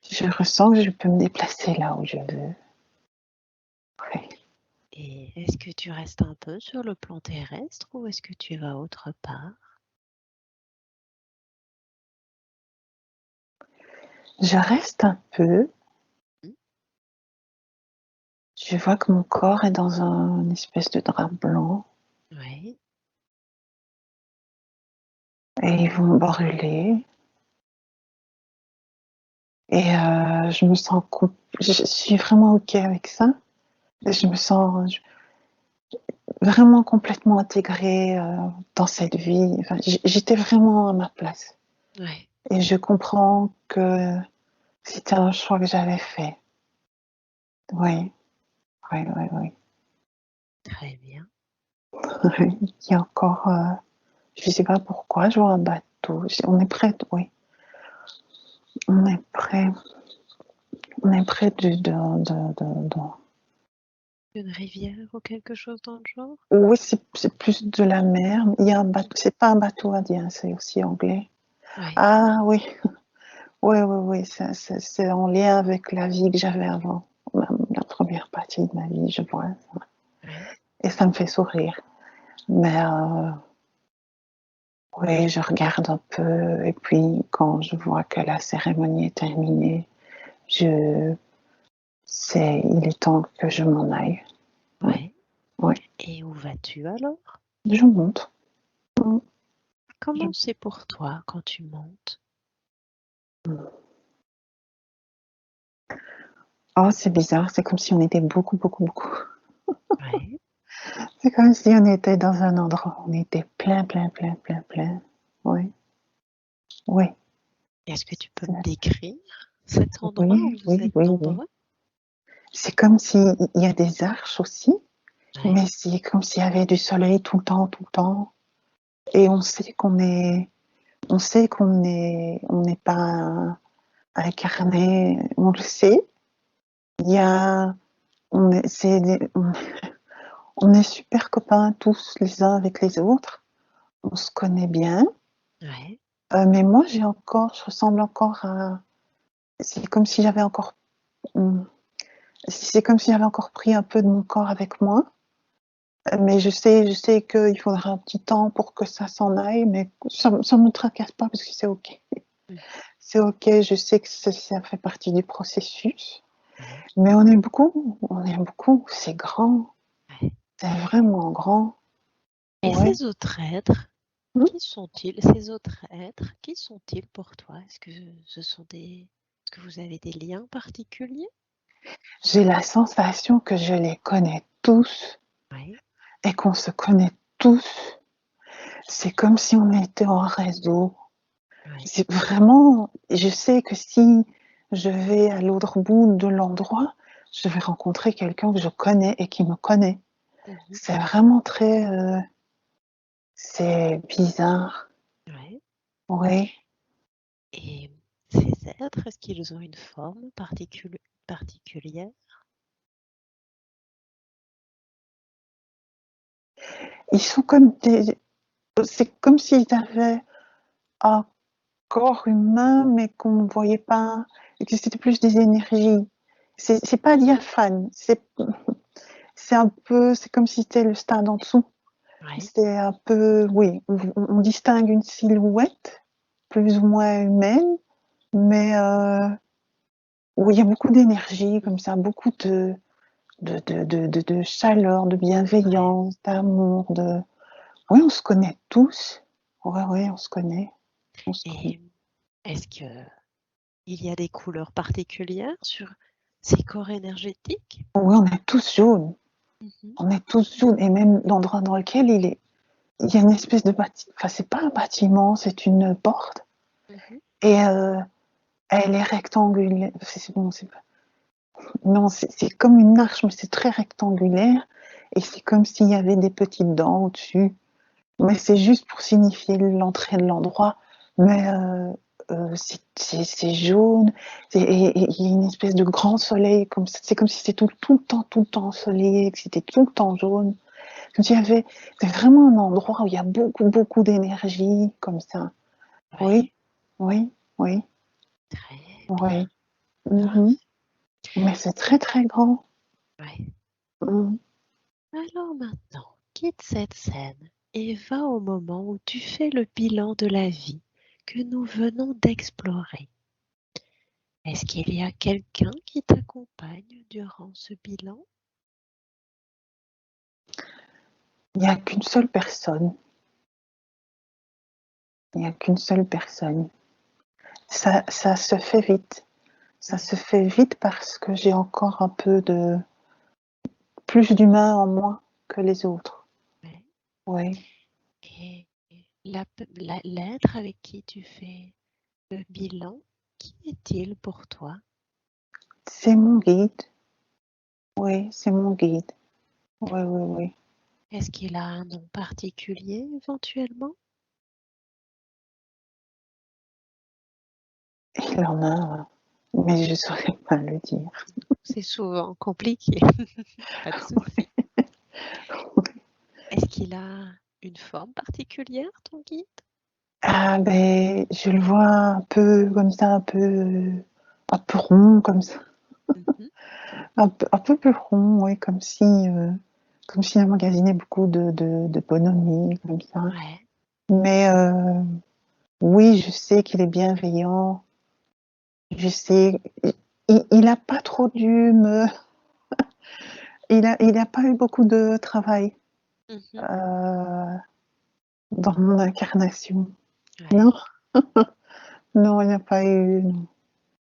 Je ressens que je peux me déplacer là où je veux. Oui. Et est-ce que tu restes un peu sur le plan terrestre ou est-ce que tu vas autre part? Je reste un peu. Mmh. Je vois que mon corps est dans une espèce de drap blanc Ouais. et ils vont brûler. Et je me sens je suis vraiment OK avec ça. Et je me sens vraiment complètement intégrée, dans cette vie. Enfin, j'étais vraiment à ma place Ouais. et je comprends que c'était un choix que j'avais fait. Oui, oui, oui, oui. Très bien. Oui. Il y a encore, je sais pas pourquoi, je vois un bateau. On est près, oui, on est près, on est près de. Une rivière ou quelque chose dans le genre? Oui, c'est plus de la mer. Il y a un bateau. C'est pas un bateau indien, c'est aussi anglais. Ouais. Ah oui, oui, oui, oui, c'est en lien avec la vie que j'avais avant, la première partie de ma vie, je pense. Ouais. Et ça me fait sourire. Mais oui, je regarde un peu et puis quand je vois que la cérémonie est terminée, je il est temps que je m'en aille. Oui, Ouais. oui. Et où vas-tu alors? Je monte. Comment c'est pour toi quand tu montes? Oh, c'est bizarre, c'est comme si on était beaucoup, beaucoup, beaucoup. Ouais. C'est comme si on était dans un endroit où on était plein, plein, plein, plein, plein. Oui, oui. Est-ce que tu peux me décrire cet endroit où Oui, vous oui, êtes oui, oui. nombreux? C'est comme s'il y a des arches aussi, Ouais. mais c'est comme s'il y avait du soleil tout le temps, tout le temps. Et on sait on n'est pas incarné, on le sait. Il y a, on est, c'est on est super copains tous les uns avec les autres. On se connaît bien. Ouais. Mais moi, je ressemble encore à, c'est comme si j'avais encore, hum, c'est comme si j'avais encore pris un peu de mon corps avec moi. Mais je sais qu'il faudra un petit temps pour que ça s'en aille, mais ça me tracasse pas parce que c'est OK. Mmh. C'est OK, je sais que ça fait partie du processus. Ouais. Mais on est beaucoup, c'est grand, Ouais. c'est vraiment grand. Et Ouais. ces autres êtres, Mmh. qui sont-ils? Ces autres êtres, qui sont-ils pour toi? Est-ce que vous avez des liens particuliers? J'ai la sensation que je les connais tous Ouais. et qu'on se connaît tous. C'est comme si on était en réseau. Ouais. C'est vraiment, je sais que si je vais à l'autre bout de l'endroit, je vais rencontrer quelqu'un que je connais et qui me connaît. Mmh. C'est vraiment très, c'est bizarre. Ouais. Oui. Et ces êtres, est-ce qu'ils ont une forme particulière? Ils sont comme des, c'est comme s'ils avaient un corps humain, mais qu'on ne voyait pas, et que c'était plus des énergies. C'est pas diaphane, c'est un peu, c'est comme si c'était le stade en dessous. Ouais. C'est un peu, oui, on distingue une silhouette plus ou moins humaine, mais où il y a beaucoup d'énergie comme ça, beaucoup de chaleur, de Ouais. bienveillance, d'amour, de, oui, on se connaît tous. Ouais, ouais, on se connaît, on se connaît. Et est-ce qu'il y a des couleurs particulières sur ces corps énergétiques? Oui, on est tous jaunes. Mmh. On est tous jaunes et même l'endroit dans lequel il y a une espèce de bâtiment, enfin, c'est pas un bâtiment, c'est une porte Mmh. et elle est rectangulaire. C'est bon, c'est pas, non, c'est comme une arche, mais c'est très rectangulaire et c'est comme s'il y avait des petites dents au-dessus. Mais c'est juste pour signifier l'entrée de l'endroit. Mais c'est jaune et il y a une espèce de grand soleil comme ça. C'est comme si c'était tout le temps ensoleillé, que c'était tout le temps jaune. Comme s'il y avait, c'est vraiment un endroit où il y a beaucoup, beaucoup d'énergie comme ça. Oui, Ouais. oui, oui, Très bien. oui. Mmh. Parfait. Mais c'est très, très grand. Ouais. Mmh. Alors maintenant, quitte cette scène et va au moment où tu fais le bilan de la vie que nous venons d'explorer. Est-ce qu'il y a quelqu'un qui t'accompagne durant ce bilan? Il n'y a qu'une seule personne. Il n'y a qu'une seule personne. Ça se fait vite. Ça se fait vite parce que j'ai encore un peu de plus d'humain en moi que les autres. Ouais. Oui. Et l'être avec qui tu fais le bilan, qui est-il pour toi? C'est mon guide. Oui, c'est mon guide. Oui, oui, oui. Est-ce qu'il a un nom particulier éventuellement? Il en a un, mais je ne saurais pas le dire. C'est souvent compliqué, pas de souci. Est-ce qu'il a une forme particulière, ton guide? Ah ben, je le vois un peu comme ça, un peu rond comme ça. Mmh. Un peu plus rond, oui, comme s'il emmagasinait beaucoup de bonhomie comme ça. Ouais. Mais oui, je sais qu'il est bienveillant. Je sais, il a pas trop dû me il a pas eu beaucoup de travail, Mmh. heu, dans mon incarnation. Ouais, Non, non, il n'y a pas eu, non,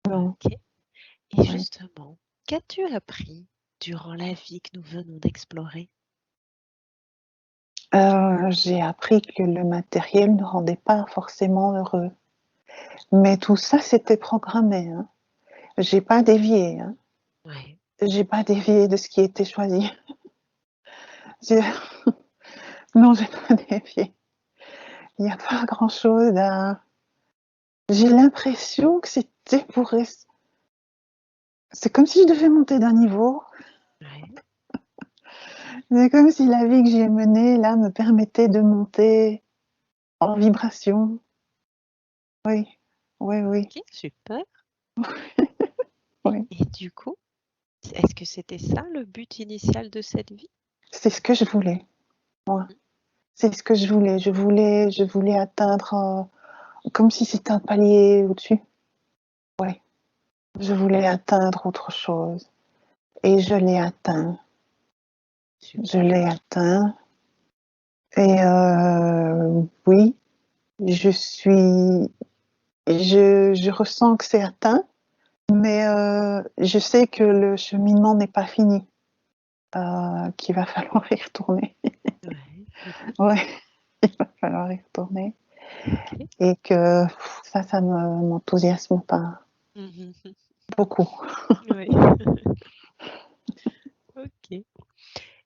non, OK. Et ouais. justement, qu'as-tu appris durant la vie que nous venons d'explorer? J'ai appris que le matériel ne rendait pas forcément heureux. Mais tout ça, c'était programmé, hein. J'ai pas dévié, hein. Ouais. J'ai pas dévié de ce qui était choisi. J'ai non, j'ai pas dévié. Il y a pas grand-chose à j'ai l'impression que c'était pour res c'est comme si je devais monter d'un niveau. Ouais. C'est comme si la vie que j'ai menée, là, me permettait de monter en vibration. Oui. Oui, oui, OK, super. oui. Et du coup, est-ce que c'était ça le but initial de cette vie? C'est ce que je voulais, moi. Mmh. C'est ce que je voulais atteindre, comme si c'était un palier au-dessus. Ouais. Je voulais atteindre autre chose et je l'ai atteint. Je Super. l'ai atteint et oui, je suis je ressens que c'est atteint, mais je sais que le cheminement n'est pas fini, qu'il va falloir y retourner. Ouais. Mmh. Ouais, il va falloir y retourner OK. et que ça m'enthousiasme pas Mmh. beaucoup. Oui. OK.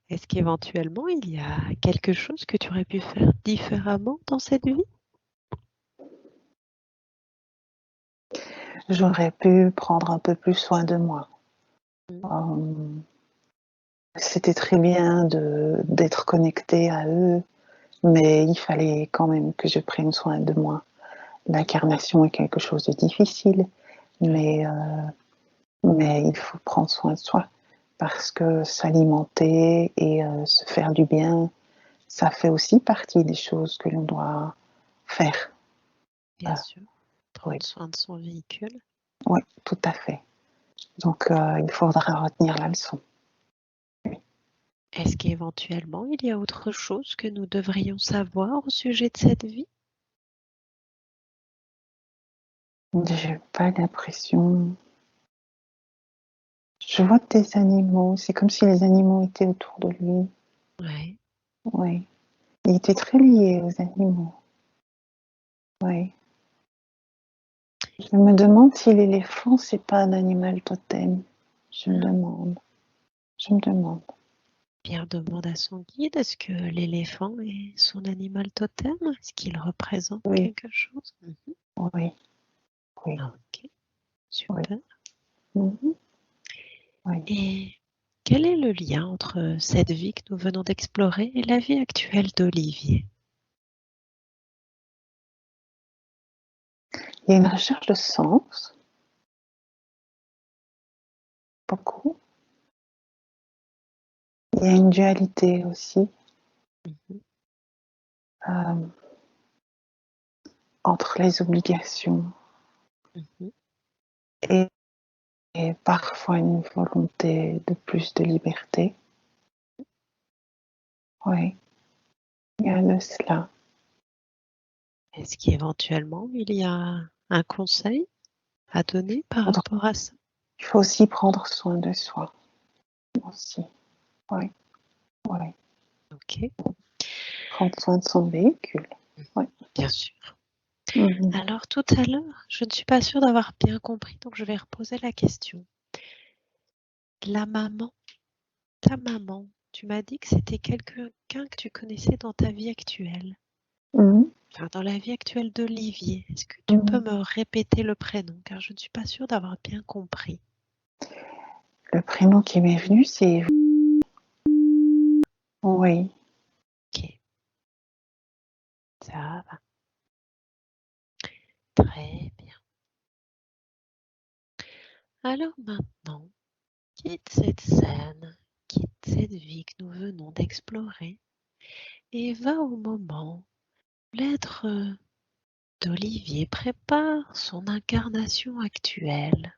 Est-ce qu'éventuellement il y a quelque chose que tu aurais pu faire différemment dans cette vie? J'aurais pu prendre un peu plus soin de moi. Mmh. Hem, C'était très bien d'être connectée à eux, mais il fallait quand même que je prenne soin de moi. L'incarnation est quelque chose de difficile, Ouais, mais il faut prendre soin de soi parce que s'alimenter et se faire du bien, ça fait aussi partie des choses que l'on doit faire. bien Heu, sûr. oui, Prendre soin de son véhicule. oui, tout à fait. Donc il faudra retenir la leçon. Oui. Est-ce qu'éventuellement il y a autre chose que nous devrions savoir au sujet de cette vie? J'ai pas l'impression. Je vois des animaux, c'est comme si les animaux étaient autour de lui. Ouais. Oui, il était très lié aux animaux. Oui. Je me demande si l'éléphant, c'est pas un animal totem. Je me demande, je me demande. Pierre demande à son guide, est-ce que l'éléphant est son animal totem? Est-ce qu'il représente Oui, quelque chose? Mmh. oui, oui, OK, oui. super. Mmh. Oui. Et quel est le lien entre cette vie que nous venons d'explorer et la vie actuelle d'Olivier? Il y a une recherche de sens, beaucoup. Il y a une dualité aussi, Mmh. hem, entre les obligations Mmh. et, et parfois une volonté de plus de liberté. Oui, il y a de cela. Est-ce qu'éventuellement il y a un conseil à donner par rapport à ça? Il faut aussi prendre soin de soi. Aussi. Oui, oui. Ok. Prendre soin de son véhicule. Oui. Bien sûr. Mhm. Alors tout à l'heure, je ne suis pas sûre d'avoir bien compris, donc je vais reposer la question. La maman, ta maman, tu m'as dit que c'était quelqu'un que tu connaissais dans ta vie actuelle, Mhm. enfin dans la vie actuelle d'Olivier. Est-ce que tu peux Mhm. me répéter le prénom, car je ne suis pas sûre d'avoir bien compris. Le prénom qui m'est venu, c'est... Oui. Ok, ça va. Très bien. Alors maintenant, quitte cette scène, quitte cette vie que nous venons d'explorer et va au moment où l'être d'Olivier prépare son incarnation actuelle.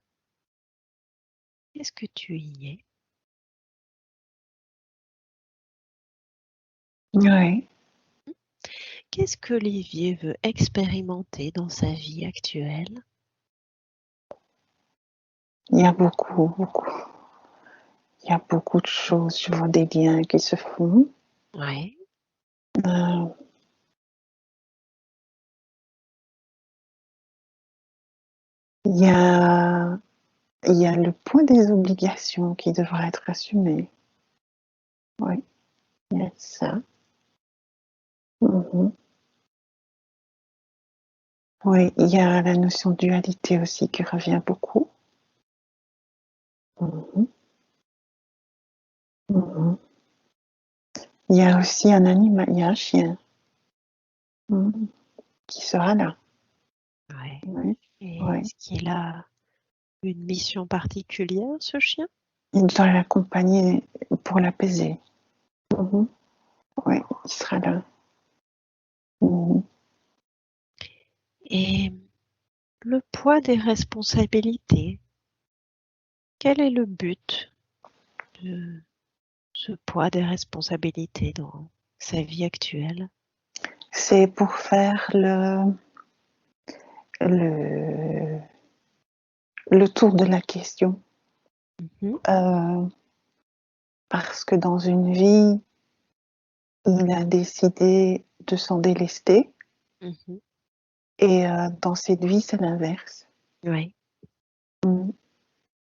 Est-ce que tu y es? Oui. Qu'est-ce qu'Olivier veut expérimenter dans sa vie actuelle? Il y a beaucoup, beaucoup. Il y a beaucoup de choses. Je vois des liens qui se font. Ouais. Euh, il y a, il y a le poids des obligations qui devra être assumé. Oui, il y a ça. Mhm. Oui, il y a la notion de dualité aussi qui revient beaucoup. Mhm. Mhm. Il y a aussi un animal, il y a un chien qui sera là. Ouais. Oui, Et oui. est-ce qu'il a une mission particulière, ce chien? Il doit l'accompagner pour l'apaiser. Mhm. Oui, il sera là. Mhm. Et le poids des responsabilités, quel est le but de ce poids des responsabilités dans sa vie actuelle? C'est pour faire le, le tour de la question. Mhm, Euh, parce que dans une vie, il a décidé de s'en délester mhm. et dans cette vie, c'est l'inverse. Ouais. Mm.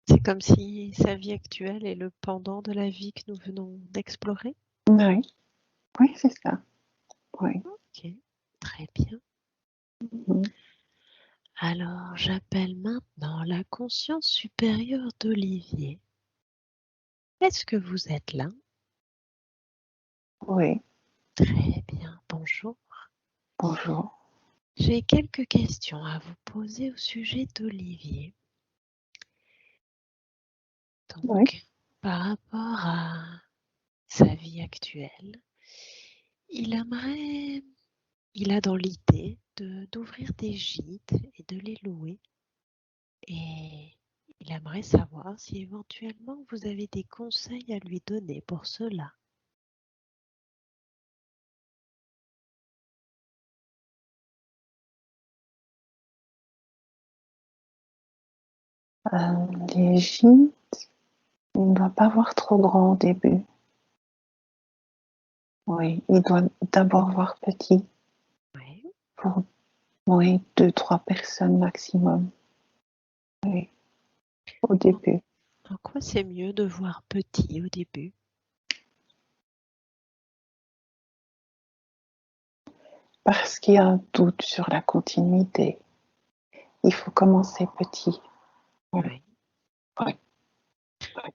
C'est comme si sa vie actuelle est le pendant de la vie que nous venons d'explorer. Oui, oui, c'est ça. Oui. Ok, très bien. Mm. Alors, j'appelle maintenant la conscience supérieure d'Olivier. Est-ce que vous êtes là? Oui, Très bien, bonjour. bonjour. J'ai quelques questions à vous poser au sujet d'Olivier. Oui. Donc, par rapport à sa vie actuelle, il aimerait, il a dans l'idée d'ouvrir des gîtes et de les louer. Et il aimerait savoir si éventuellement vous avez des conseils à lui donner pour cela. Les gîtes, il ne doit pas voir trop grand au début. Oui, il doit d'abord voir petit Ouais. pour oui, 2, 3 personnes maximum. Oui, au En, début. en quoi c'est mieux de voir petit au début? Parce qu'il y a un doute sur la continuité. Il faut commencer petit. Oui, Ouais. oui.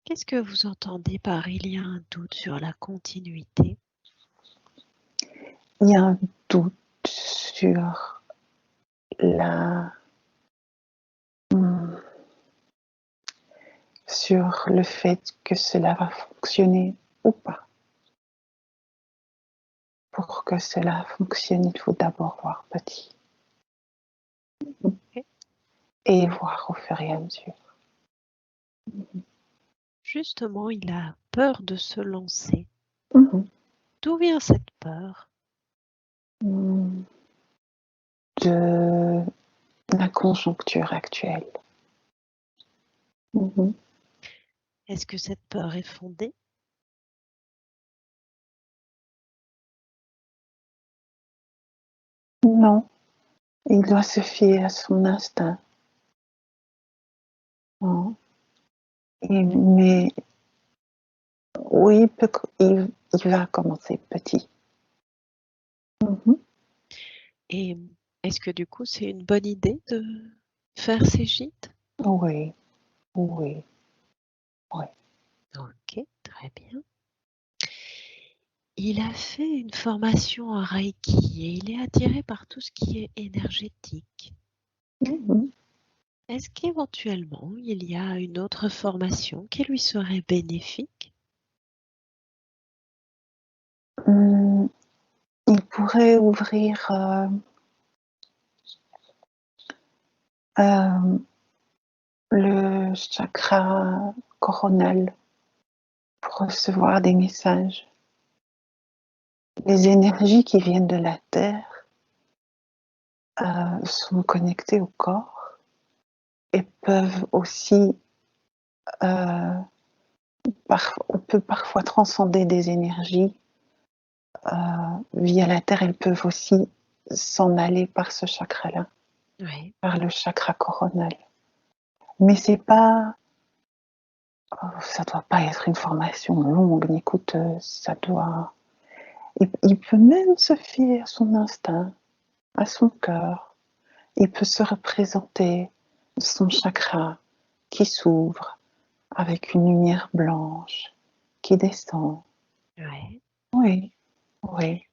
Qu'est-ce que vous entendez par il y a un doute sur la continuité? Il y a un doute sur la hmm, sur le fait que cela va fonctionner ou pas. Pour que cela fonctionne, il faut d'abord voir petit. Ok. et voir au fur et à mesure. Justement, il a peur de se lancer. Mhm. D'où vient cette peur? De la conjoncture actuelle. Mhm. Est-ce que cette peur est fondée? Non, il doit se fier à son instinct. Non. Mais oui, il va commencer petit. Mhm. Et est-ce que du coup, c'est une bonne idée de faire ces gîtes? Oui, oui, oui. Ok, très bien. Il a fait une formation en Reiki et il est attiré par tout ce qui est énergétique. Mhm. Est-ce qu'éventuellement, il y a une autre formation qui lui serait bénéfique? Il pourrait ouvrir le chakra coronal pour recevoir des messages. Les énergies qui viennent de la Terre sont connectées au corps et peuvent aussi, on peut parfois transcender des énergies via la Terre. Elles peuvent aussi s'en aller par ce chakra-là, Oui, par le chakra coronal. Mais c'est pas, ça doit pas être une formation longue, ni coûteuse. Ça doit. Il peut même se fier à son instinct, à son cœur. Il peut se représenter son chakra qui s'ouvre avec une lumière blanche qui descend. oui. Oui, oui,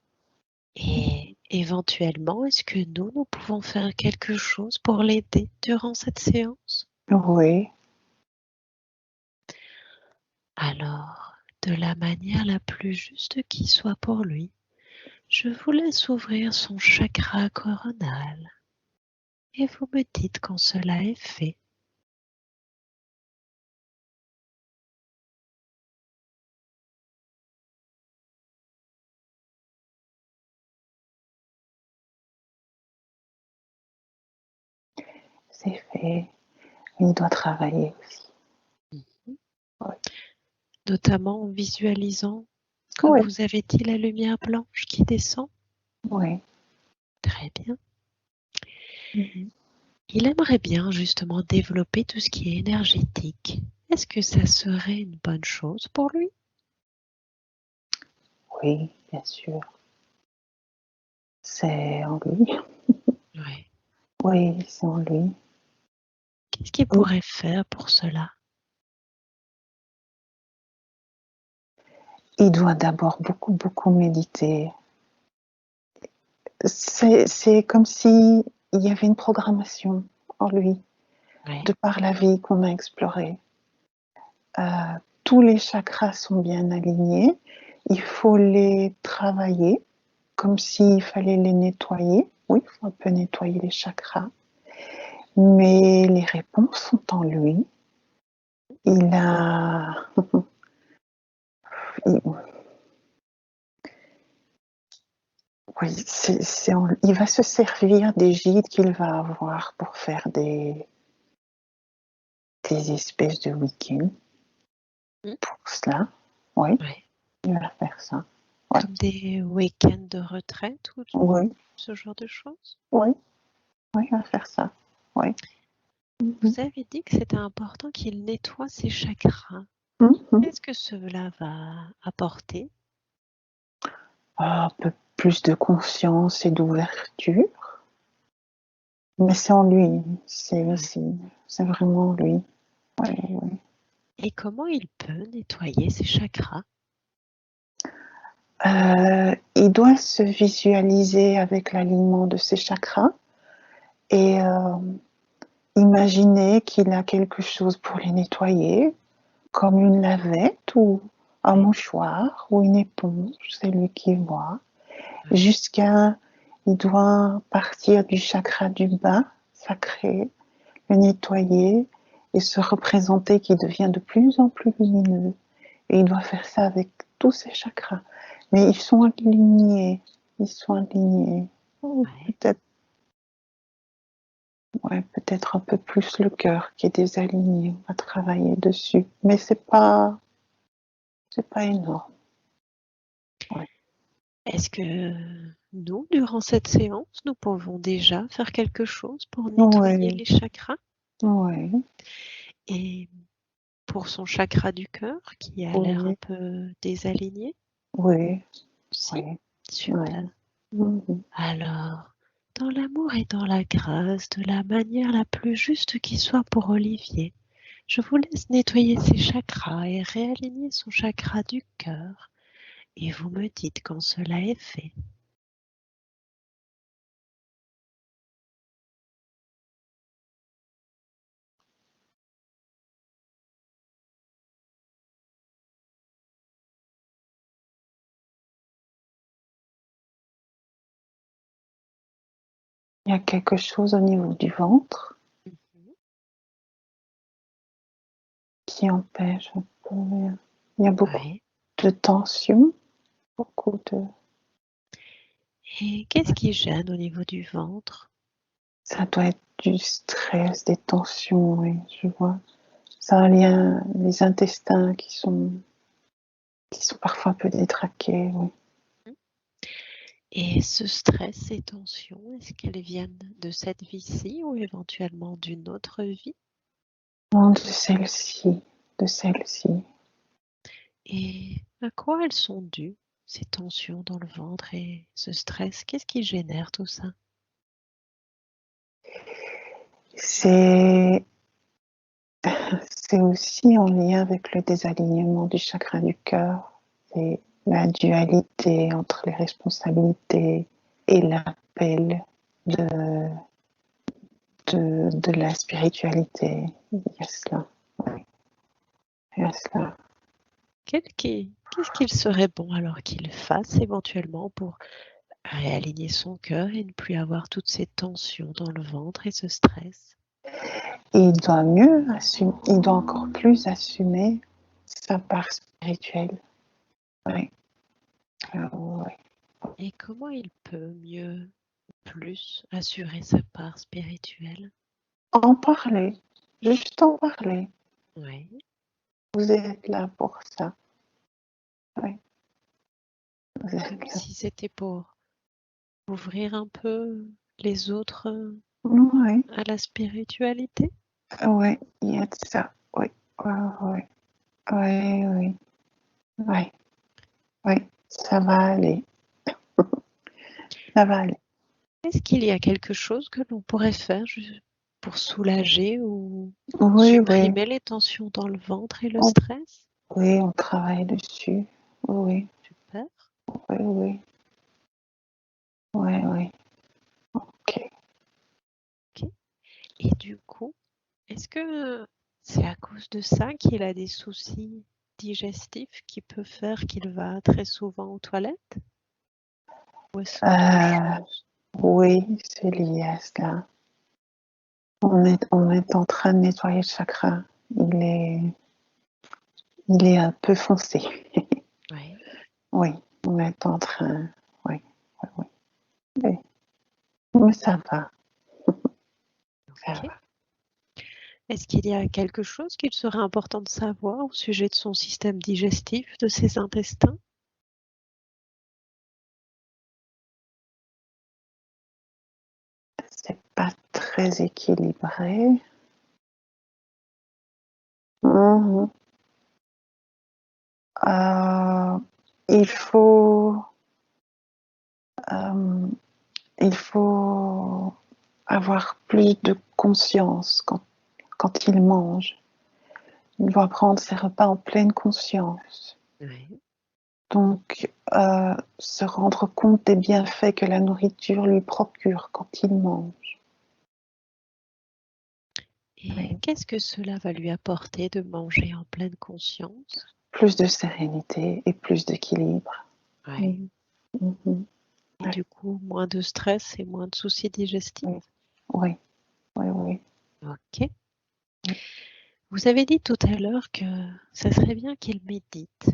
Et éventuellement, est-ce que nous pouvons faire quelque chose pour l'aider durant cette séance? oui. Alors, de la manière la plus juste qui soit pour lui, je vous laisse ouvrir son chakra coronal et vous me dites quand cela est fait. C'est fait. Il doit travailler aussi. Mhm. Oui, Notamment en visualisant, comme oui, vous avez dit, la lumière blanche qui descend. oui. Très bien. Mhm. Il aimerait bien justement développer tout ce qui est énergétique. Est-ce que ça serait une bonne chose pour lui? Oui, bien sûr. C'est en lui. Oui. Oui, c'est en lui. Qu'est-ce qu'il pourrait faire pour cela? Il doit d'abord beaucoup, beaucoup méditer. C'est comme si il y avait une programmation en lui, Oui. de par la vie qu'on a explorée. Tous les chakras sont bien alignés. Il faut les travailler comme s'il fallait les nettoyer. Oui, il faut un peu nettoyer les chakras. Mais les réponses sont en lui. Il a. Il, oui, il va se servir des gîtes qu'il va avoir pour faire des espèces de week-ends Mm. pour cela. Oui, Oui. il va faire ça. Ouais. Comme des week-ends de retraite ou Oui, ce genre de choses? oui, oui, il va faire ça. Oui. Vous avez dit que c'était important qu'il nettoie ses chakras. Mhm. Qu'est-ce que cela va apporter? Un peu plus de conscience et d'ouverture. Mais c'est en lui, Ouais. c'est vraiment lui. Oui, oui. Et comment il peut nettoyer ses chakras? Il doit se visualiser avec l'alignement de ses chakras et imaginer qu'il a quelque chose pour les nettoyer, comme une lavette ou un Oui, mouchoir ou une éponge, c'est lui qui voit. oui, Jusqu'à, il doit partir du chakra du bas, sacré, le nettoyer et se représenter qu'il devient de plus en plus lumineux. Et il doit faire ça avec tous ses chakras. Mais ils sont alignés. Ils sont alignés. Peut-être peut-être un peu plus le cœur qui est désaligné. On va travailler dessus. Mais c'est pas énorme. Ouais. Est-ce que nous, durant cette séance, nous pouvons déjà faire quelque chose pour nettoyer les chakras? Oui. Et pour son chakra du cœur, qui a l'air un peu désaligné? Oui. Si? Oui. Super. Oui. Alors, dans l'amour et dans la grâce, de la manière la plus juste qui soit pour Olivier, je vous laisse nettoyer ses chakras et réaligner son chakra du cœur. Et vous me dites quand cela est fait. Il y a quelque chose au niveau du ventre qui empêche un peu. Il y a beaucoup de tension, beaucoup de... Et qu'est-ce qui gêne au niveau du ventre? Ça doit être du stress, des tensions, oui, je vois. Ça a un lien, les intestins qui sont parfois un peu détraqués, oui. Et ce stress, ces tensions, est-ce qu'elles viennent de cette vie-ci ou éventuellement d'une autre vie? Non, de celle-ci, de celle-ci. Et à quoi elles sont dues, ces tensions dans le ventre et ce stress? Qu'est-ce qui génère tout ça? C'est aussi en lien avec le désalignement du chakra du cœur et la dualité entre les responsabilités et l'appel de la spiritualité. Il y a cela. Oui. Il y a cela. Qu'est-ce qu'il serait bon alors qu'il fasse éventuellement pour réaligner son cœur et ne plus avoir toutes ces tensions dans le ventre et ce stress? Et il doit mieux assumer, il doit encore plus assumer sa part spirituelle. Oui. Oui. Et comment il peut mieux, plus assurer sa part spirituelle? En parler, juste en parler. Oui. Vous êtes là pour ça. Oui. Comme si c'était pour ouvrir un peu les autres Oui. à la spiritualité? Oui, il y a de ça. Oui. Oui. Oui. Oui. Oui. Oui. Ça va aller. Ça va aller. Est-ce qu'il y a quelque chose que l'on pourrait faire pour soulager ou Oui, oui. supprimer les tensions dans le ventre et le stress? Oui, on travaille dessus. Oui. Super. Oui, oui. Oui, oui. Ok. Ok. Et du coup, est-ce que c'est à cause de ça qu'il a des soucis digestifs qui peut faire qu'il va très souvent aux toilettes? Ou est-ce autre chose? Oui, c'est lié à cela. On est en train de nettoyer le chakra. Il est un peu foncé. Oui. Oui, on est en train. Oui, oui, oui. Oui. Mais ça va. Ça Ok. va. Est-ce qu'il y a quelque chose qu'il serait important de savoir au sujet de son système digestif, de ses intestins? C'est pas très équilibré. Mhm. Euh, il faut, euh, il faut avoir plus de conscience quand il mange. Il doit prendre ses repas en pleine conscience. Oui. Donc, se rendre compte des bienfaits que la nourriture lui procure quand il mange. Et Oui. qu'est-ce que cela va lui apporter de manger en pleine conscience? Plus de sérénité et plus d'équilibre. Oui. Mhm. Mhm. Et Ouais. du coup, moins de stress et moins de soucis digestifs? Oui, oui, oui, oui. Ok. Vous avez dit tout à l'heure que ça serait bien qu'il médite.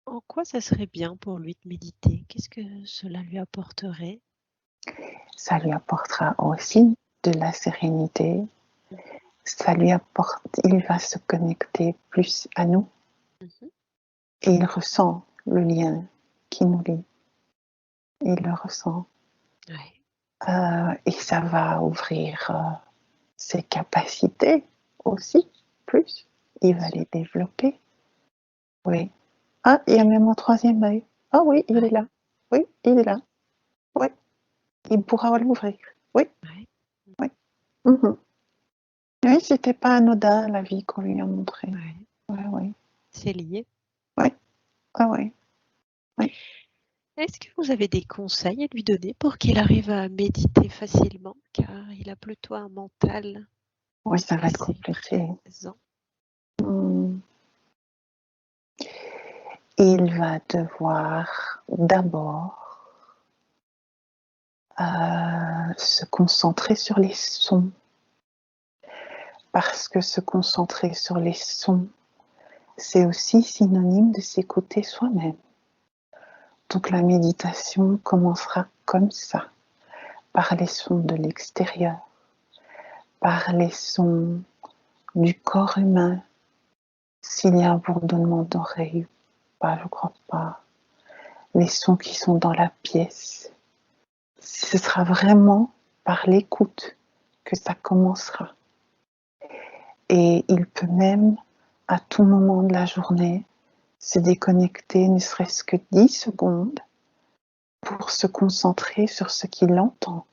En quoi ça serait bien pour lui de méditer? Qu'est-ce que cela lui apporterait? Ça lui apportera aussi de la sérénité. Ça lui apporte, il va se connecter plus à nous et il ressent le lien qui nous lie. Il le ressent. Ouais. Et ça va ouvrir ses capacités aussi, plus. Il va les développer. Oui. Ah, il y a même un troisième œil. Ah oui, il est là. Oui, il est là. Oui, il pourra l'ouvrir. Oui, Ouais. oui. Mhm. Oui, c'était pas anodin la vie qu'on lui a montrée. Ouais. Ouais, ouais. C'est lié. Oui, ah ouais. Oui. Est-ce que vous avez des conseils à lui donner pour qu'il arrive à méditer facilement, car il a plutôt un mental Oui, ça va être assez compliqué. présent? Il va devoir d'abord se concentrer sur les sons. Parce que se concentrer sur les sons, c'est aussi synonyme de s'écouter soi-même. Donc la méditation commencera comme ça, par les sons de l'extérieur, par les sons du corps humain. S'il y a un bourdonnement d'oreilles, pas, je crois pas. Les sons qui sont dans la pièce. Ce sera vraiment par l'écoute que ça commencera. Et il peut même, à tout moment de la journée, se déconnecter ne serait-ce que 10 secondes pour se concentrer sur ce qu'il entend.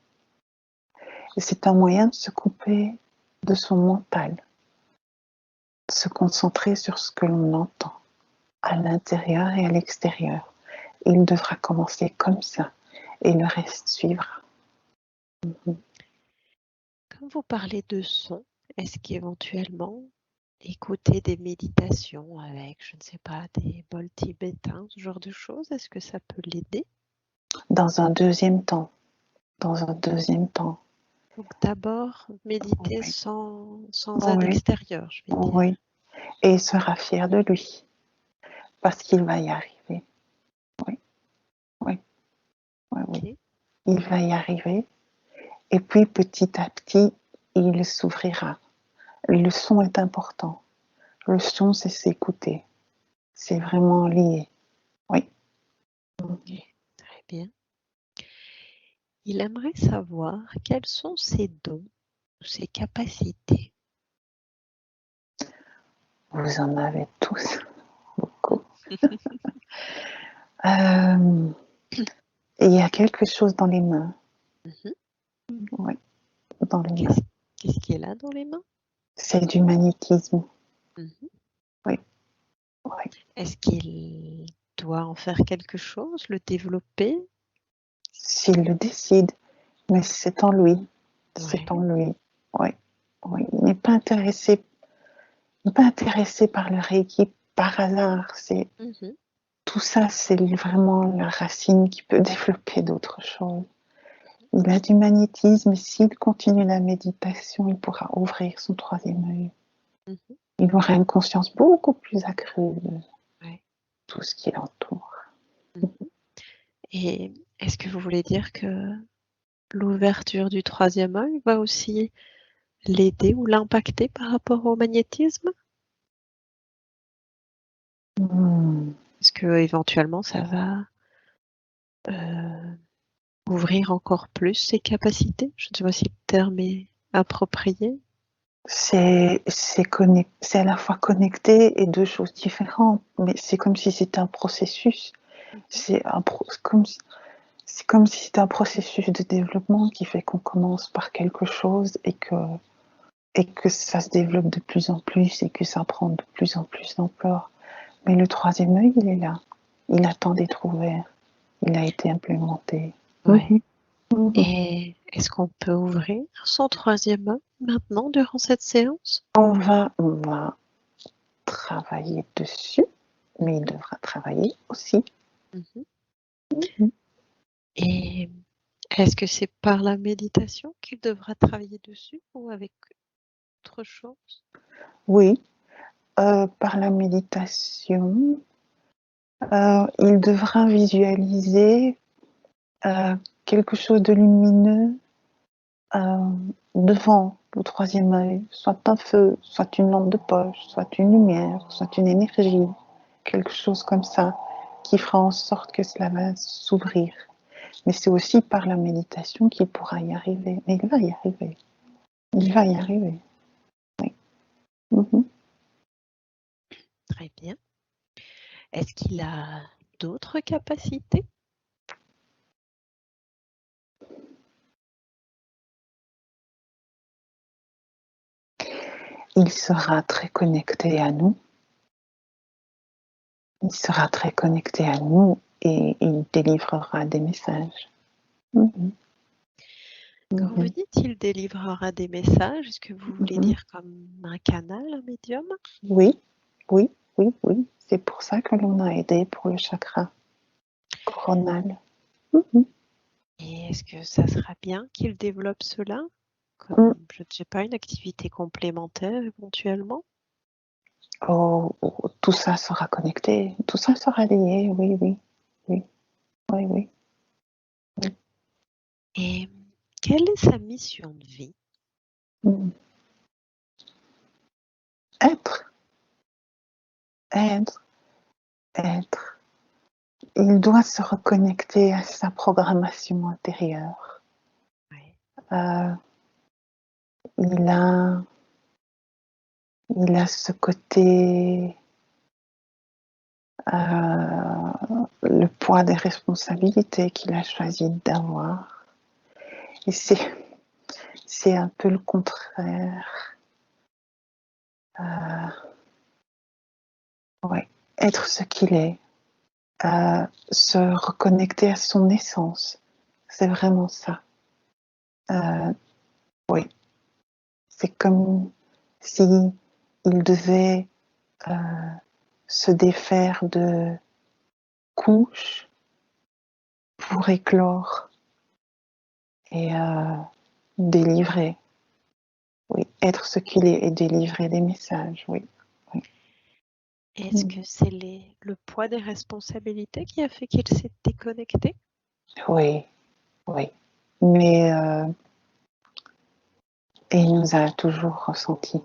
Et c'est un moyen de se couper de son mental, de se concentrer sur ce que l'on entend, à l'intérieur et à l'extérieur. Et il devra commencer comme ça, et le reste suivra. Quand vous parlez de son, est-ce qu'éventuellement écouter des méditations avec, je ne sais pas, des bols tibétains, ce genre de choses, est-ce que ça peut l'aider? Dans un deuxième temps, dans un deuxième temps. Donc d'abord, méditer Oui, sans aide oui, extérieure, je vais dire. oui. Et il sera fier de lui, parce qu'il va y arriver. Oui, oui, oui, oui. Ok. Il va y arriver. Et puis petit à petit, il s'ouvrira. Le son est important. Le son, c'est s'écouter. C'est vraiment lié. Oui. Ok, très bien. Il aimerait savoir quels sont ses dons ou ses capacités. Vous en avez tous beaucoup. Il y a quelque chose dans les mains. Mhm. Oui, dans les mains. Qu'est-ce qui est là dans les mains? C'est du magnétisme. Mhm. Oui, oui. Est-ce qu'il doit en faire quelque chose, le développer? S'il le décide, mais c'est en lui. C'est en Ouais. lui. Oui, oui. Il n'est pas intéressé par le Reiki par hasard. C'est Mhm. tout ça, c'est vraiment la racine qui peut développer d'autres choses. Il a du magnétisme et s'il continue la méditation, il pourra ouvrir son troisième œil. Mhm. Il aura une conscience beaucoup plus accrue de Ouais. tout ce qui l'entoure. Mhm. Et est-ce que vous voulez dire que l'ouverture du troisième œil va aussi l'aider ou l'impacter par rapport au magnétisme? Est-ce que éventuellement ça va ouvrir encore plus ses capacités? Je ne sais pas si le terme est approprié. C'est à la fois connecté et deux choses différentes, mais c'est comme si c'était un processus. Mhm. C'est comme si c'était un processus de développement qui fait qu'on commence par quelque chose et que ça se développe de plus en plus et que ça prend de plus en plus d'ampleur. Mais le troisième œil, il est là. Il attend d'être ouvert. Il a été implémenté. Ouais. Mhm. Et est-ce qu'on peut ouvrir son troisième œil maintenant durant cette séance? On va travailler dessus, mais il devra travailler aussi. Mhm. Mhm. Et Est-ce que c'est par la méditation qu'il devra travailler dessus ou avec autre chose? Oui, par la méditation, il devra visualiser quelque chose de lumineux devant le troisième œil, soit un feu, soit une lampe de poche, soit une lumière, soit une énergie, quelque chose comme ça, qui fera en sorte que cela va s'ouvrir. Mais c'est aussi par la méditation qu'il pourra y arriver. Mais il va y arriver. Il va y arriver. Oui. Mhm. Très bien. Est-ce qu'il a d'autres capacités? Il sera très connecté à nous. Il sera très connecté à nous et il délivrera des messages. Mhm. Quand vous Mhm. dites qu'il délivrera des messages, est-ce que vous voulez Mhm. dire comme un canal, un médium? Oui, oui, oui, oui. C'est pour ça que l'on a aidé pour le chakra coronal. Mhm. Et est-ce que ça sera bien qu'il développe cela? Mm. Comme, je ne sais pas, une activité complémentaire éventuellement? Oh, oh, tout ça sera connecté, tout ça sera lié, oui, oui, oui, oui, oui. Oui. Et quelle est sa mission de vie? Mm. Être, être, être. Il doit se reconnecter à sa programmation intérieure. Ouais. Euh, il a, il a ce côté, le poids des responsabilités qu'il a choisi d'avoir. Et c'est un peu le contraire. Ouais. Être ce qu'il est, se reconnecter à son essence. C'est vraiment ça. Oui, c'est comme si il devait se défaire de couches pour éclore et délivrer. Oui, être ce qu'il est et délivrer des messages. Oui. Oui. Est-ce que c'est le poids des responsabilités qui a fait qu'il s'est déconnecté? Oui, oui. Mais et il nous a toujours ressenti.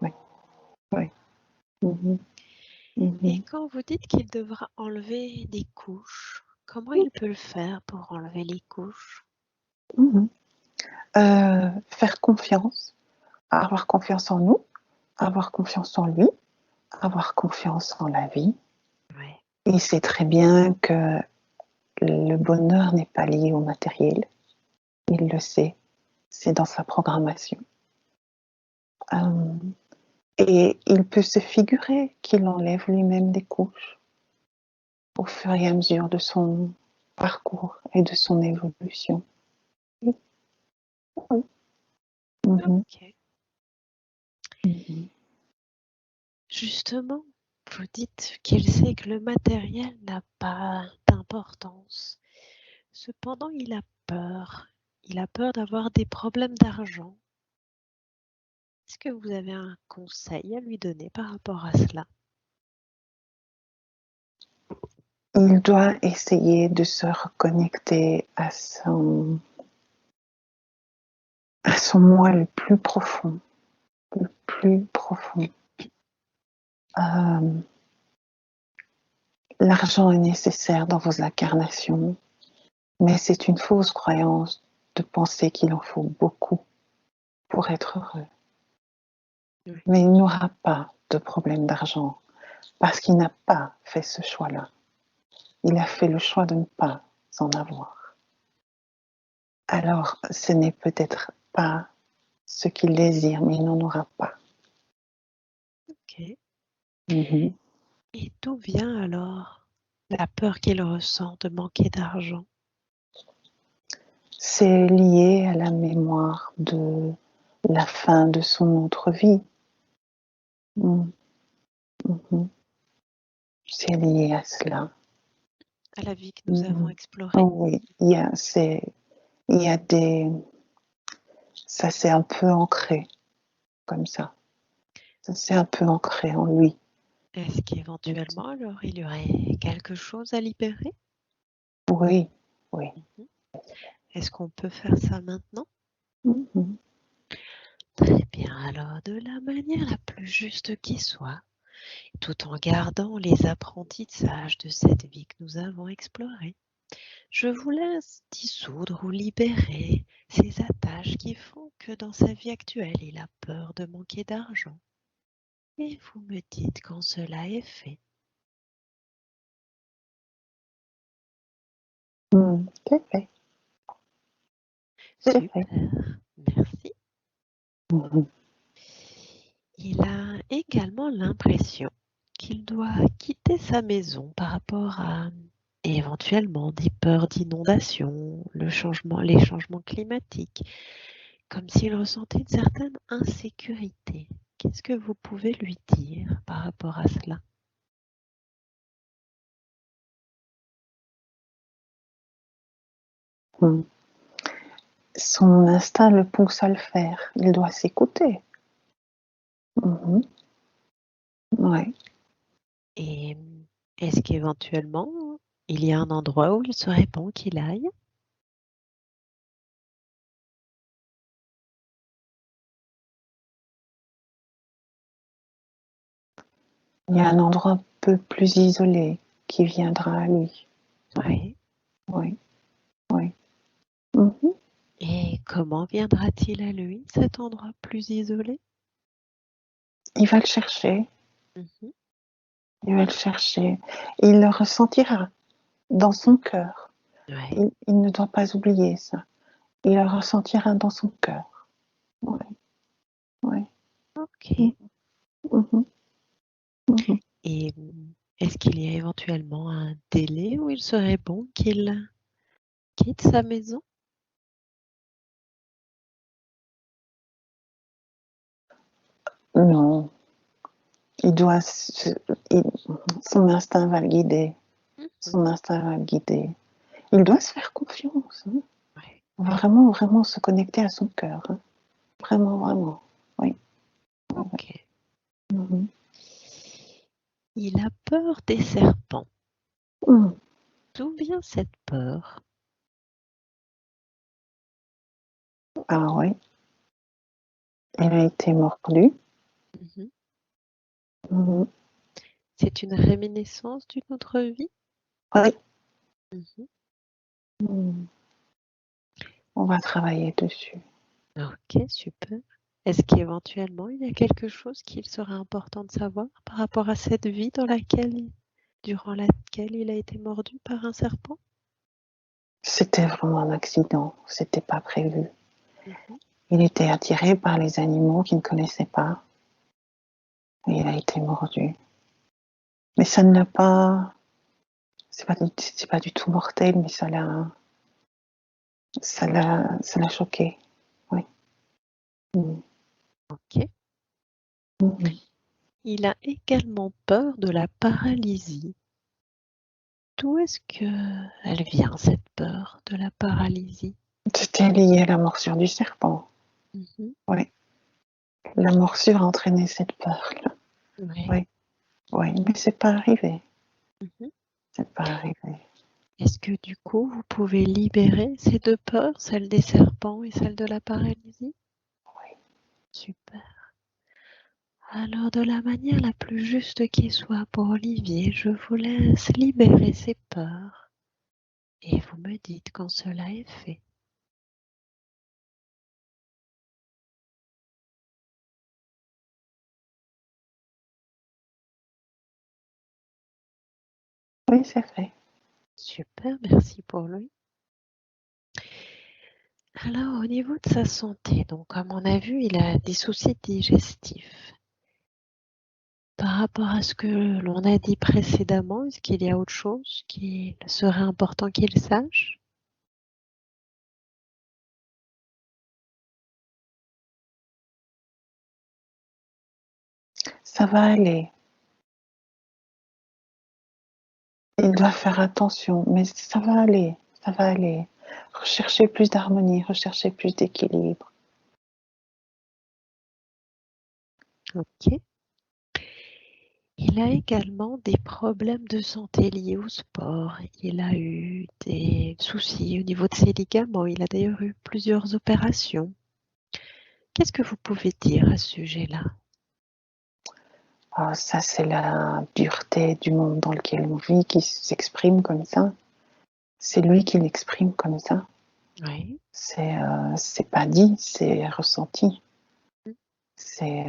Oui, oui. Mhm, Et mhm, quand vous dites qu'il devra enlever des couches, comment il peut le faire pour enlever les couches? mhm. Faire confiance, avoir confiance en nous, avoir confiance en lui, avoir confiance en la vie. Ouais. Il sait très bien que le bonheur n'est pas lié au matériel. Il le sait. C'est dans sa programmation. Euh, et il peut se figurer qu'il enlève lui-même des couches au fur et à mesure de son parcours et de son évolution. Oui. Oui. Mhm. Ok. Mhm. Justement, vous dites qu'il sait que le matériel n'a pas d'importance. Cependant, il a peur. Il a peur d'avoir des problèmes d'argent. Est-ce que vous avez un conseil à lui donner par rapport à cela? Il doit essayer de se reconnecter à son moi le plus profond, le plus profond. Euh, L'argent est nécessaire dans vos incarnations, mais c'est une fausse croyance de penser qu'il en faut beaucoup pour être heureux. Oui. Mais il n'aura pas de problème d'argent parce qu'il n'a pas fait ce choix-là. Il a fait le choix de ne pas en avoir. Alors, ce n'est peut-être pas ce qu'il désire, mais il n'en aura pas. Ok. Mhm. Et d'où vient alors la peur qu'il ressent de manquer d'argent? C'est lié à la mémoire de la fin de son autre vie. Mhm. Mhm. C'est lié à cela. À la vie que nous avons Mhm. explorée? Oh oui, il y a ça c'est un peu ancré, comme ça. Ça c'est un peu ancré en lui. Est-ce qu'éventuellement, alors, il y aurait quelque chose à libérer? Oui, oui. Est-ce qu'on peut faire ça maintenant? Mhm. Très bien, alors de la manière la plus juste qui soit, tout en gardant les apprentissages de cette vie que nous avons explorée, je vous laisse dissoudre ou libérer ces attaches qui font que dans sa vie actuelle, il a peur de manquer d'argent. Et vous me dites quand cela est fait. C'est fait, c'est Super, fait. merci. Mhm. Il a également l'impression qu'il doit quitter sa maison par rapport à éventuellement des peurs d'inondation, les changements climatiques, comme s'il ressentait une certaine insécurité. Qu'est-ce que vous pouvez lui dire par rapport à cela? Mhm. Son instinct le pousse à le faire. Il doit s'écouter. Mhm. Ouais. Et est-ce qu'éventuellement, il y a un endroit où il serait bon qu'il aille? Il y a un endroit un peu plus isolé qui viendra à lui. Oui, Oui. oui, oui. Mhm. Et comment viendra-t-il à lui, cet endroit plus isolé? Il va le chercher. Mhm. Il va le chercher. Il le ressentira dans son cœur. Oui. Il ne doit pas oublier ça. Il le ressentira dans son cœur. Oui, oui. Ok. Mhm, mhm. Et est-ce qu'il y a éventuellement un délai où il serait bon qu'il quitte sa maison? Non, il doit. il- son instinct va le guider. Mhm. Son instinct va le guider. Il doit se faire confiance. Hein. Ouais. Vraiment, vraiment se connecter à son cœur. Hein. Vraiment, vraiment. Oui. Ok. Mhm. Il a peur des serpents. Mhm. D'où vient cette peur? Ah oui, il a été mordu. Mhm. Mhm. C'est une réminiscence d'une autre vie? Oui. Mhm. Mhm. On va travailler dessus. Ok, super. Est-ce qu'éventuellement il y a quelque chose qu'il serait important de savoir par rapport à cette vie durant laquelle il a été mordu par un serpent? C'était vraiment un accident. C'était pas prévu. Mhm. Il était attiré par les animaux qu'il ne connaissait pas. Et il a été mordu. Mais ça ne l'a pas. C'est pas du tout mortel, mais ça l'a choqué. Oui. Mhm. Ok. Mhm. Il a également peur de la paralysie. D'où est-ce qu'elle vient, cette peur de la paralysie? C'était lié à la morsure du serpent. Mhm. Oui. La morsure a entraîné cette peur-là. Ouais. Oui. Oui. Mais c'est pas arrivé. Mhm. C'est pas arrivé. Est-ce que du coup, vous pouvez libérer ces deux peurs, celle des serpents et celle de la paralysie? Oui. Super. Alors, de la manière la plus juste qui soit pour Olivier, je vous laisse libérer ces peurs et vous me dites quand cela est fait. Oui, c'est vrai. Super, merci pour lui. Alors, au niveau de sa santé, donc comme on a vu, il a des soucis digestifs. Par rapport à ce que l'on a dit précédemment, est-ce qu'il y a autre chose qu'il serait important qu'il sache? Ça va aller. Il doit faire attention, mais ça va aller. Ça va aller. Rechercher plus d'harmonie, rechercher plus d'équilibre. Ok. Il a également des problèmes de santé liés au sport. Il a eu des soucis au niveau de ses ligaments. Il a d'ailleurs eu plusieurs opérations. Qu'est-ce que vous pouvez dire à ce sujet-là? Oh, ça, c'est la dureté du monde dans lequel on vit qui s'exprime comme ça. C'est lui qui l'exprime comme ça. Oui. C'est pas dit, c'est ressenti. C'est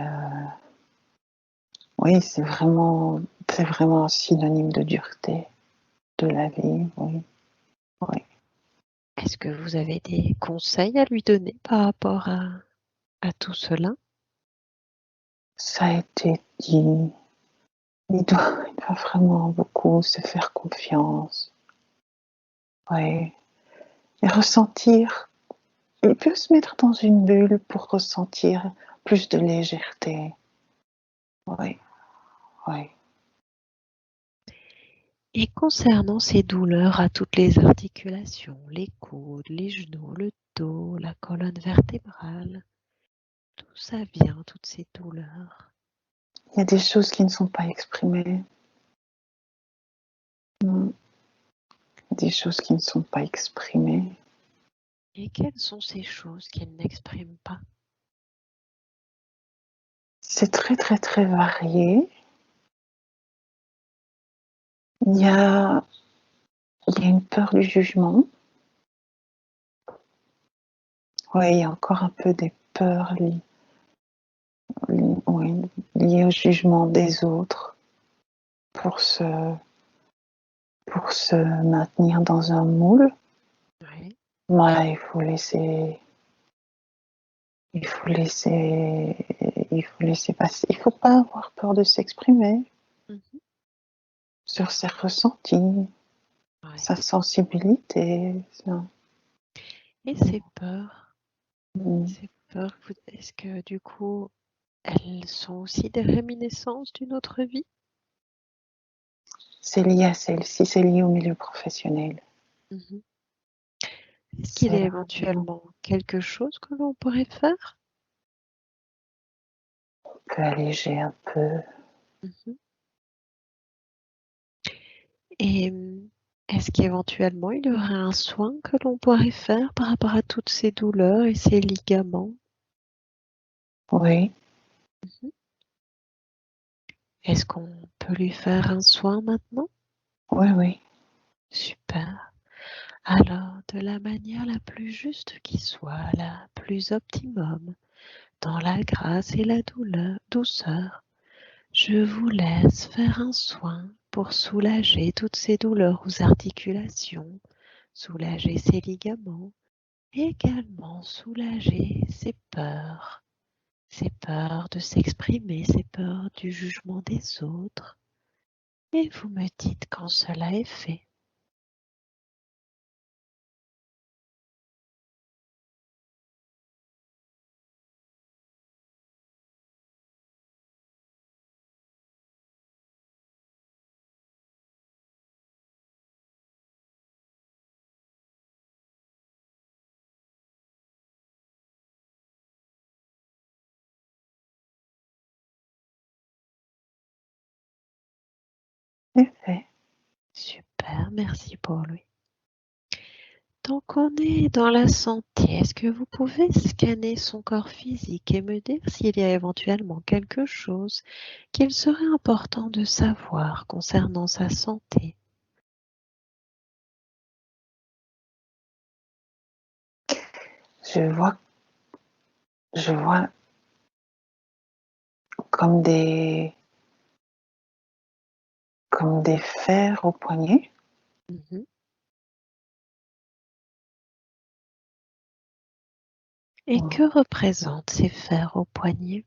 oui, c'est vraiment un synonyme de dureté de la vie. Oui, oui. Est-ce que vous avez des conseils à lui donner par rapport à tout cela? Ça a été dit. Il doit vraiment beaucoup se faire confiance. Oui. Et ressentir. Il peut se mettre dans une bulle pour ressentir plus de légèreté. Oui, oui. Et concernant ces douleurs à toutes les articulations, les coudes, les genoux, le dos, la colonne vertébrale, d'où ça vient, toutes ces douleurs? Il y a des choses qui ne sont pas exprimées. Des choses qui ne sont pas exprimées. Et quelles sont ces choses qu'il n'exprime pas? C'est très, très, très varié. Il y a une peur du jugement. Oui, il y a encore un peu des peurs liées au jugement des autres pour se, pour se maintenir dans un moule. Oui. Voilà, il faut laisser passer. Il ne faut pas avoir peur de s'exprimer Mhm. sur ses ressentis, Ouais. sa sensibilité. Et ces peurs, Mm. est-ce que du coup, elles sont aussi des réminiscences d'une autre vie? C'est lié à celle-ci, c'est lié au milieu professionnel. Mhm. Est-ce qu'il y a C'est éventuellement quelque chose que l'on pourrait faire? on peut alléger un peu. Mhm. Et est-ce qu'éventuellement il y aurait un soin que l'on pourrait faire par rapport à toutes ces douleurs et ces ligaments? Oui, Mhm. Est-ce qu'on peut lui faire un soin maintenant? oui, oui. Super. Alors, de la manière la plus juste qui soit, la plus optimum, dans la grâce et la douceur, je vous laisse faire un soin pour soulager toutes ces douleurs aux articulations, soulager ces ligaments, et également soulager ces peurs de s'exprimer, ces peurs du jugement des autres. Et vous me dites quand cela est fait. C'est fait. Super, merci pour lui. Tant qu'on est dans la santé, est-ce que vous pouvez scanner son corps physique et me dire s'il y a éventuellement quelque chose qu'il serait important de savoir concernant sa santé? Je vois, je vois comme des fers au poignet. Mhm. Et que représentent ces fers au poignet?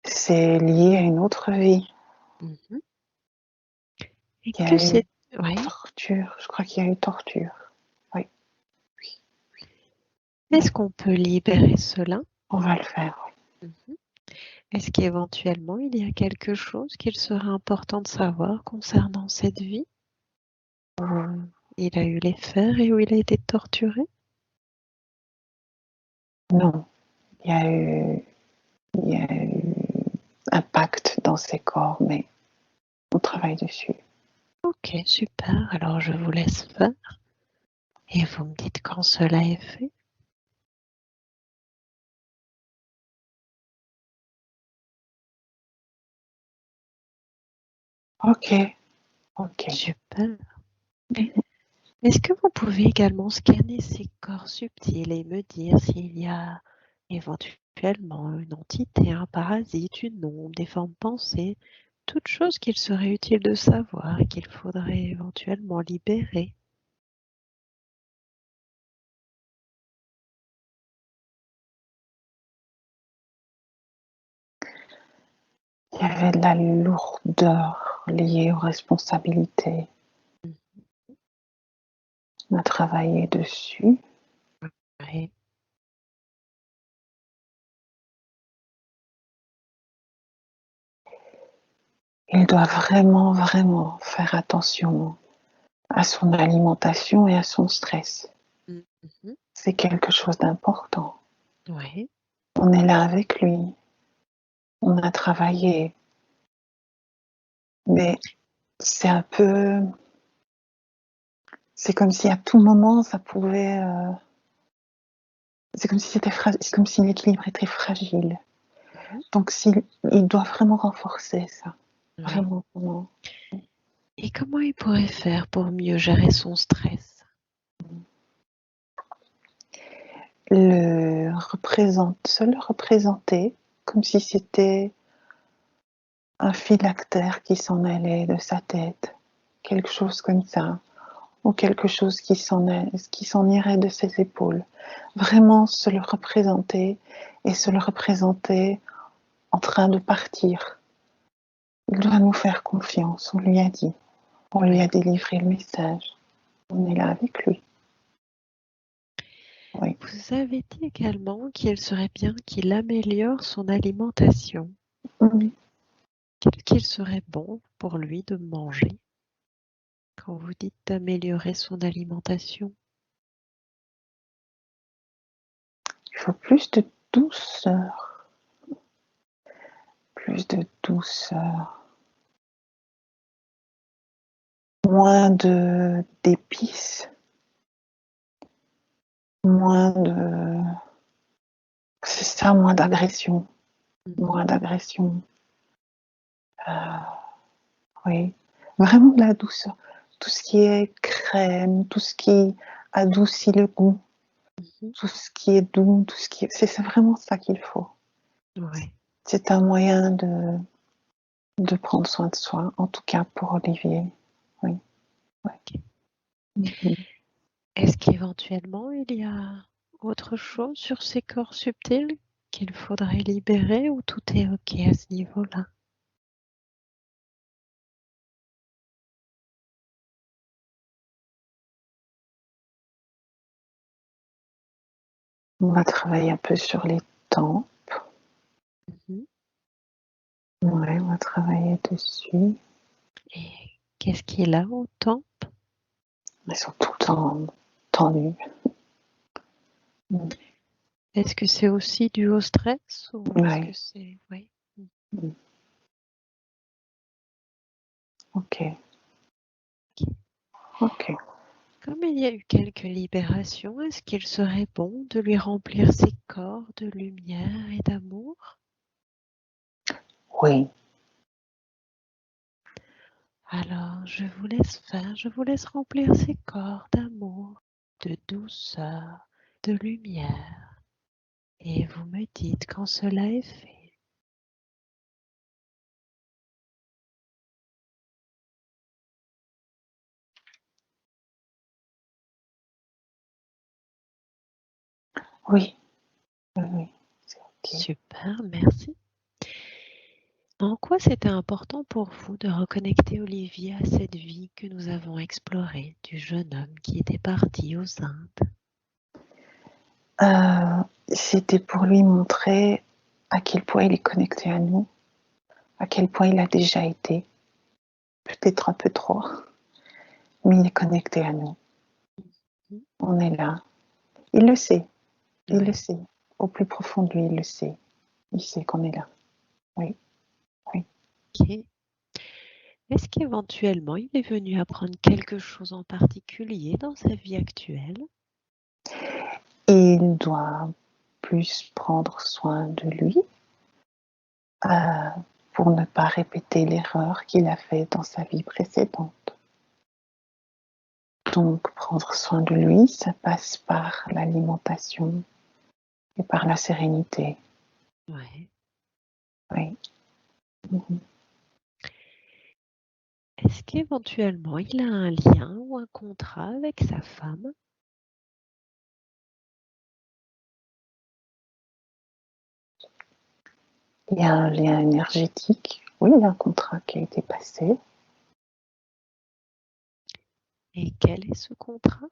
C'est lié à une autre vie. Mhm. Et Il y que a eu c'est... Oui. torture. Je crois qu'il y a eu torture. Oui, oui, Est-ce oui. qu'on peut libérer cela? On va le faire. Mhm. Est-ce qu'éventuellement il y a quelque chose qu'il serait important de savoir concernant cette vie? Oui. il a eu les fers et où il a été torturé? Non, il y a eu un pacte dans ces corps, mais on travaille dessus. Ok, super. Alors je vous laisse faire et vous me dites quand cela est fait. Ok, ok. Super. Est-ce que vous pouvez également scanner ces corps subtils et me dire s'il y a éventuellement une entité, un parasite, une ombre, des formes pensées, toutes choses qu'il serait utile de savoir et qu'il faudrait éventuellement libérer? Il y avait de la lourdeur liée aux responsabilités. On a travaillé dessus. Oui. Il doit vraiment, vraiment faire attention à son alimentation et à son stress. Mhm. C'est quelque chose d'important. Oui. On est là avec lui. On a travaillé. Mais c'est un peu... C'est comme si à tout moment, ça pouvait... c'est comme si c'est comme si l'équilibre était fragile. Mhm. Donc, il doit vraiment renforcer ça. Oui. Vraiment, vraiment. Et comment il pourrait faire pour mieux gérer son stress? Se le représenter comme si c'était un phylactère qui s'en allait de sa tête, quelque chose comme ça, ou quelque chose qui s'en irait de ses épaules. Vraiment se le représenter et se le représenter en train de partir. Il doit nous faire confiance, on lui a dit. On lui a Oui. délivré le message. On est là avec lui. Oui. Vous avez dit également qu'il serait bien qu'il améliore son alimentation. Oui. Qu'est-ce qu'il serait bon pour lui de manger quand vous dites d'améliorer son alimentation? Il faut plus de douceur. Plus de douceur. Moins d'épices. Moins de... C'est ça, moins d'agression. Mhm. Moins d'agression. Oui. Vraiment de la douceur. Tout ce qui est crème, tout ce qui adoucit le goût, Mhm. tout ce qui est doux, tout ce qui est... C'est vraiment ça qu'il faut. Ouais. C'est un moyen de prendre soin de soi, en tout cas pour Olivier. Oui. Ouais. Ok. Mhm. Est-ce qu'éventuellement il y a autre chose sur ces corps subtils qu'il faudrait libérer ou tout est ok à ce niveau-là? On va travailler un peu sur les temps. Mhm. Ouais, on va travailler dessus. Et qu'est-ce qu'il a autant? Ils sont tout le temps tendus. Est-ce que c'est aussi dû au stress ou est-ce que Ouais. c'est... Oui. Ok. Ok. Ok. Comme il y a eu quelques libérations, est-ce qu'il serait bon de lui remplir ses corps de lumière et d'amour? Oui. Alors, je vous laisse faire, je vous laisse remplir ces corps d'amour, de douceur, de lumière, et vous me dites quand cela est fait. Oui. Oui. Oui. C'est ok. Super, merci. En quoi c'était important pour vous de reconnecter Olivier à cette vie que nous avons explorée du jeune homme qui était parti aux Indes? C'était pour lui montrer à quel point il est connecté à nous, à quel point il a déjà été, peut-être un peu trop, mais il est connecté à nous. On est là. Il le sait. Il Ouais. le sait. Au plus profond de lui, il le sait. Il sait qu'on est là. Oui. Oui. Ok. Est-ce qu'éventuellement il est venu apprendre quelque chose en particulier dans sa vie actuelle? Il doit plus prendre soin de lui pour ne pas répéter l'erreur qu'il a faite dans sa vie précédente. Donc, prendre soin de lui, ça passe par l'alimentation et par la sérénité. Ouais. Oui. Mhm. Est-ce qu'éventuellement il a un lien ou un contrat avec sa femme? Il y a un lien énergétique. Oui, il y a un contrat qui a été passé. Et quel est ce contrat?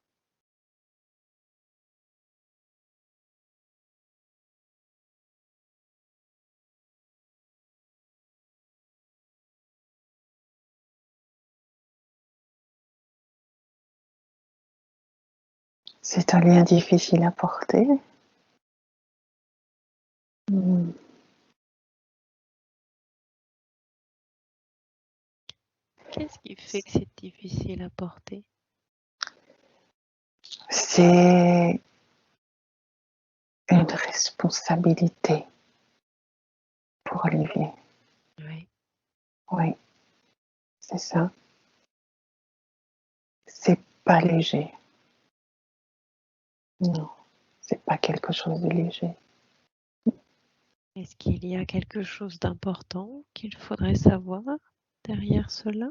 C'est un lien difficile à porter. Mm. Qu'est-ce qui fait que c'est difficile à porter? C'est une responsabilité pour Olivier. Oui. Oui, c'est ça. C'est pas léger. Non, c'est pas quelque chose de léger. Est-ce qu'il y a quelque chose d'important qu'il faudrait savoir derrière cela?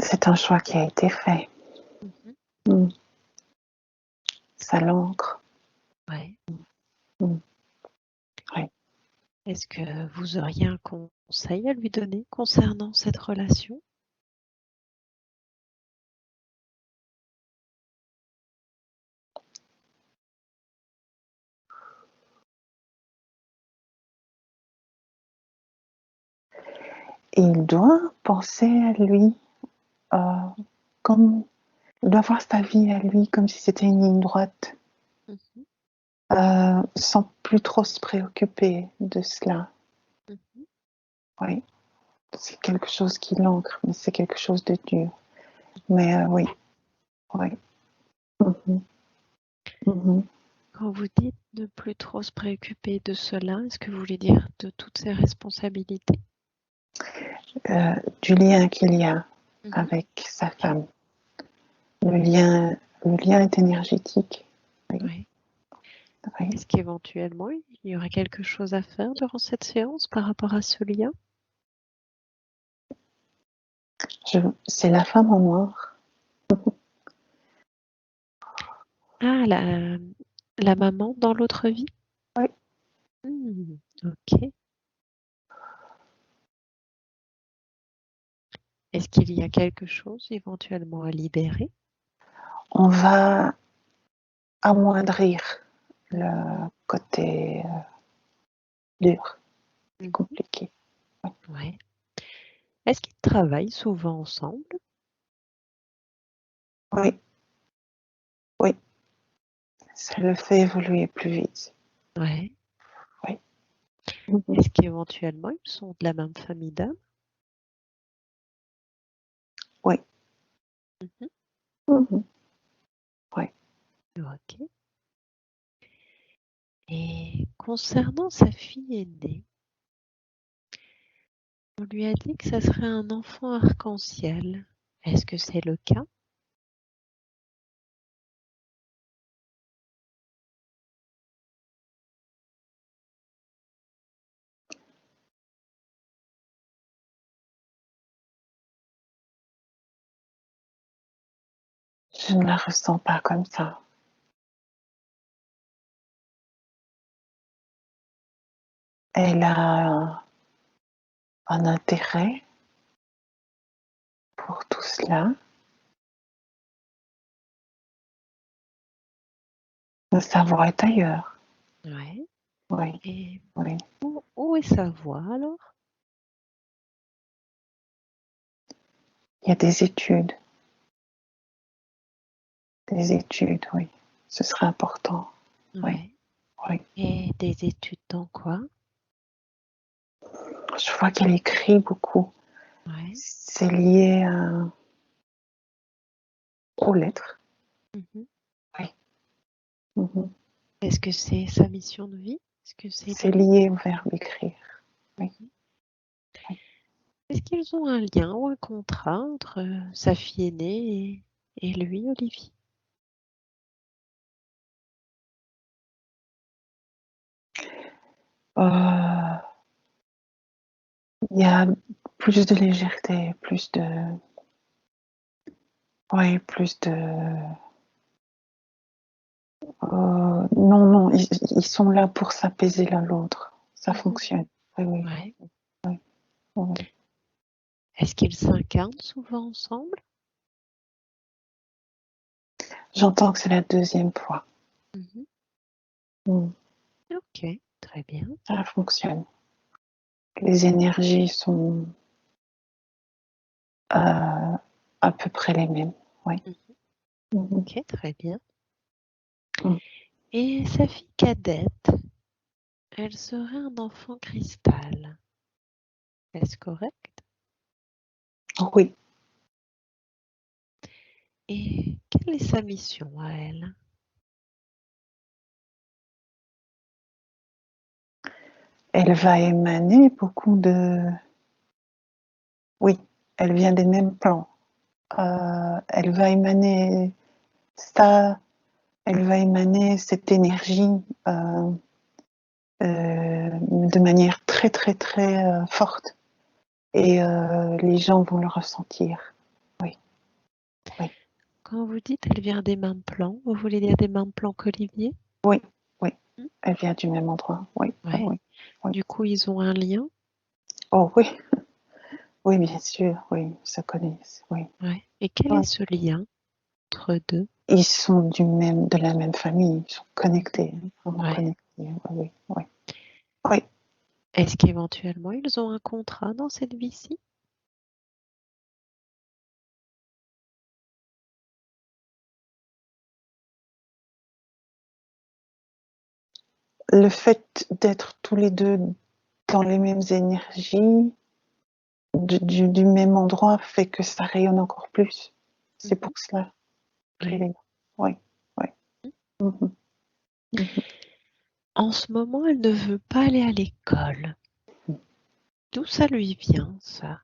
C'est un choix qui a été fait. Mhm. Mm. Ça l'ancre. Ouais. Mm. Oui. Est-ce que vous auriez un conseil à lui donner concernant cette relation? Il doit penser à lui comme il doit voir sa vie à lui comme si c'était une ligne droite, Mhm. sans plus trop se préoccuper de cela. Mhm. Oui, c'est quelque chose qui l'ancre, mais c'est quelque chose de dur. Mais oui, oui. Mhm. Mhm. Quand vous dites ne plus trop se préoccuper de cela, est-ce que vous voulez dire de toutes ses responsabilités? Du lien qu'il y a Mhm. avec sa Ok. femme. Le lien est énergétique. Oui, Ouais. oui. Est-ce qu'éventuellement il y aurait quelque chose à faire durant cette séance par rapport à ce lien? C'est la femme en noir. Ah, la maman dans l'autre vie? Oui. Ok. Est-ce qu'il y a quelque chose éventuellement à libérer? On va amoindrir Mhm. le côté dur et Mhm. compliqué. Oui. Ouais. Est-ce qu'ils travaillent souvent ensemble? Oui, oui, ça le fait évoluer plus vite. Ouais. Oui. Mhm. Est-ce qu'éventuellement ils sont de la même famille d'âme? Oui. Mhm. Mhm. Oui. Ok. Et concernant sa fille aînée, on lui a dit que ça serait un enfant arc-en-ciel. Est-ce que c'est le cas? Je ne la ressens pas comme ça. Elle a un intérêt pour tout cela, mais sa voix est ailleurs. Ouais. Oui, Et oui. où est sa voix alors? Il y a des études. Des études, oui. Ce serait important. Oui, Ouais. oui. Et des études dans quoi? Je vois qu'elle écrit beaucoup. Ouais. C'est lié aux lettres. Mhm. Oui. Mhm. Est-ce que c'est sa mission de vie? Est-ce que c'est C'est lié? lié au verbe écrire. Oui, Mhm. oui. Est-ce qu'ils ont un lien ou un contrat entre sa fille aînée et lui, Olivier? Euh, il y a plus de légèreté, plus de... Oui, plus de... non, non, ils sont là pour s'apaiser l'un l'autre. Ça Mhm. fonctionne. Oui, oui, Ouais. oui, oui. Est-ce qu'ils s'incarnent souvent ensemble? J'entends que c'est la deuxième fois. Mhm. Mm. Ok, très bien. Ça fonctionne. Les énergies sont à peu près les mêmes. Oui. Mhm. Mhm. Ok, très bien. Mm. Et sa fille cadette, elle serait un enfant cristal. Est-ce correct? Oui. Et quelle est sa mission à elle? Elle va émaner beaucoup de... Oui, elle vient des mêmes plans. Elle va émaner ça, elle va émaner cette énergie de manière très très très forte. Et les gens vont le ressentir. Oui, oui, Quand vous dites elle vient des mêmes plans, vous voulez dire des mêmes plans qu'Olivier? oui, oui. Hmm. Elle vient du même endroit. Oui, oui, Ouais. oui, oui. Du coup, ils ont un lien? Oh oui, oui, bien sûr, oui, ils se connaissent. Oui. Ouais. Et quel est Ouais. ce lien entre deux? Ils sont de la même famille, ils sont Mhm. connectés, vraiment Ouais. connectés. Oui, oui, oui. Oui. Est-ce qu'éventuellement ils ont un contrat dans cette vie-ci? Le fait d'être tous les deux dans les mêmes énergies, du même endroit, fait que ça rayonne encore plus. C'est Mhm. pour cela qu'elle Ouais. est là. Oui, oui. Mhm, mhm. En ce moment, elle ne veut pas aller à l'école. D'où ça lui vient, ça,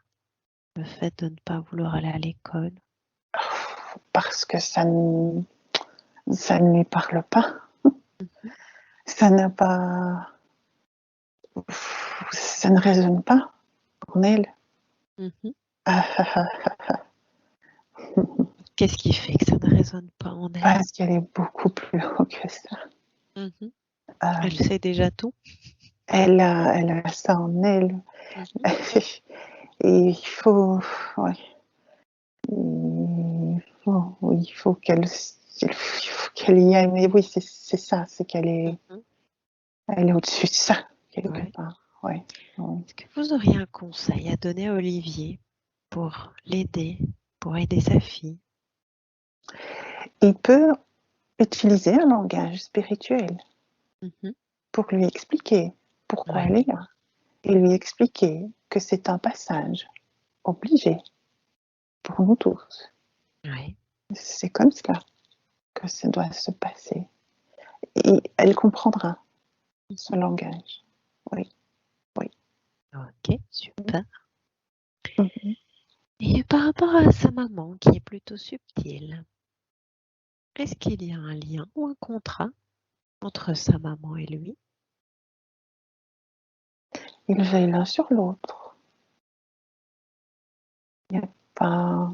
le fait de ne pas vouloir aller à l'école? Parce que ça ne lui parle pas. Mhm. Ça n'a pas, ça ne résonne pas en elle. Mhm. Ah, Qu'est-ce qui fait que ça ne résonne pas en elle? parce qu'elle est beaucoup plus haut que ça. Mhm. Elle Euh, sait déjà tout. elle a ça en elle. Mhm. Et il faut, ouais, il faut qu'elle y aille. Mais oui, c'est ça, c'est Mhm. elle est au-dessus de ça, quelque Ouais. part. Ouais, ouais. Est-ce que vous auriez un conseil à donner à Olivier pour l'aider, pour aider sa fille? Il peut utiliser un langage spirituel Mhm. pour lui expliquer pourquoi Ouais. elle est là et lui expliquer que c'est un passage obligé pour nous tous. Ouais. C'est comme cela que ça doit se passer. Et elle comprendra ce Mhm. langage. Oui, oui. Ok, super. Mhm. Et par rapport à sa maman, qui est plutôt subtile, est-ce qu'il y a un lien ou un contrat entre sa maman et lui? Ils veillent l'un sur l'autre. Il n'y a pas.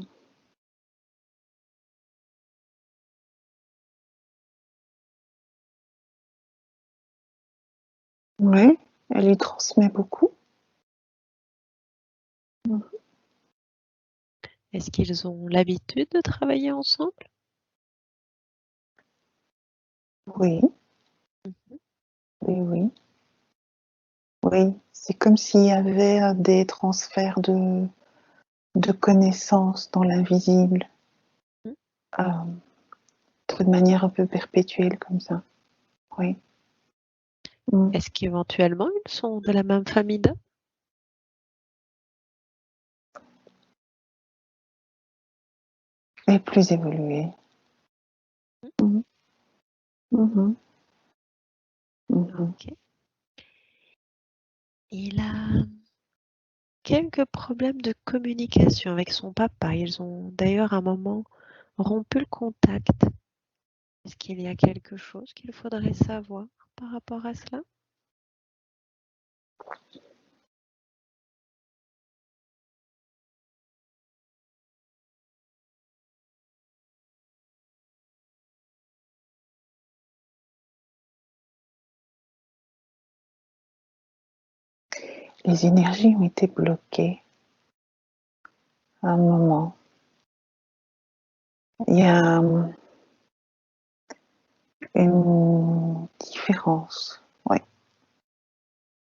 Oui, elle lui transmet beaucoup. Mhm. Est-ce qu'ils ont l'habitude de travailler ensemble? Oui, Mhm. oui, oui. Oui, c'est comme s'il y avait des transferts de connaissances dans l'invisible, Mmh. de manière un peu perpétuelle comme ça. Oui. Mmh. Est-ce qu'éventuellement ils sont de la même famille d'hommes? Et plus évolué. Mmh. Mmh. Mmh. Mmh. OK. Il a quelques problèmes de communication avec son papa. Ils ont d'ailleurs à un moment rompu le contact. Est-ce qu'il y a quelque chose qu'il faudrait savoir par rapport à cela? Les énergies ont été bloquées à un moment. Il y a une différence, oui,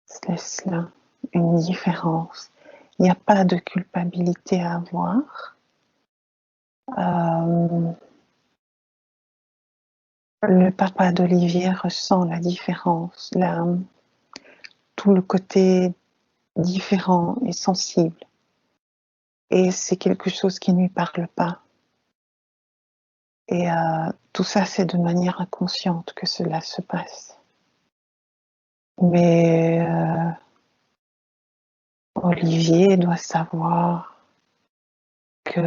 c'est cela, une différence. Il n'y a pas de culpabilité à avoir. Le papa d'Olivier ressent la différence, tout le côté différent et sensible. Et c'est quelque chose qui ne lui parle pas. Et tout ça, c'est de manière inconsciente que cela se passe. Mais Olivier doit savoir qu'il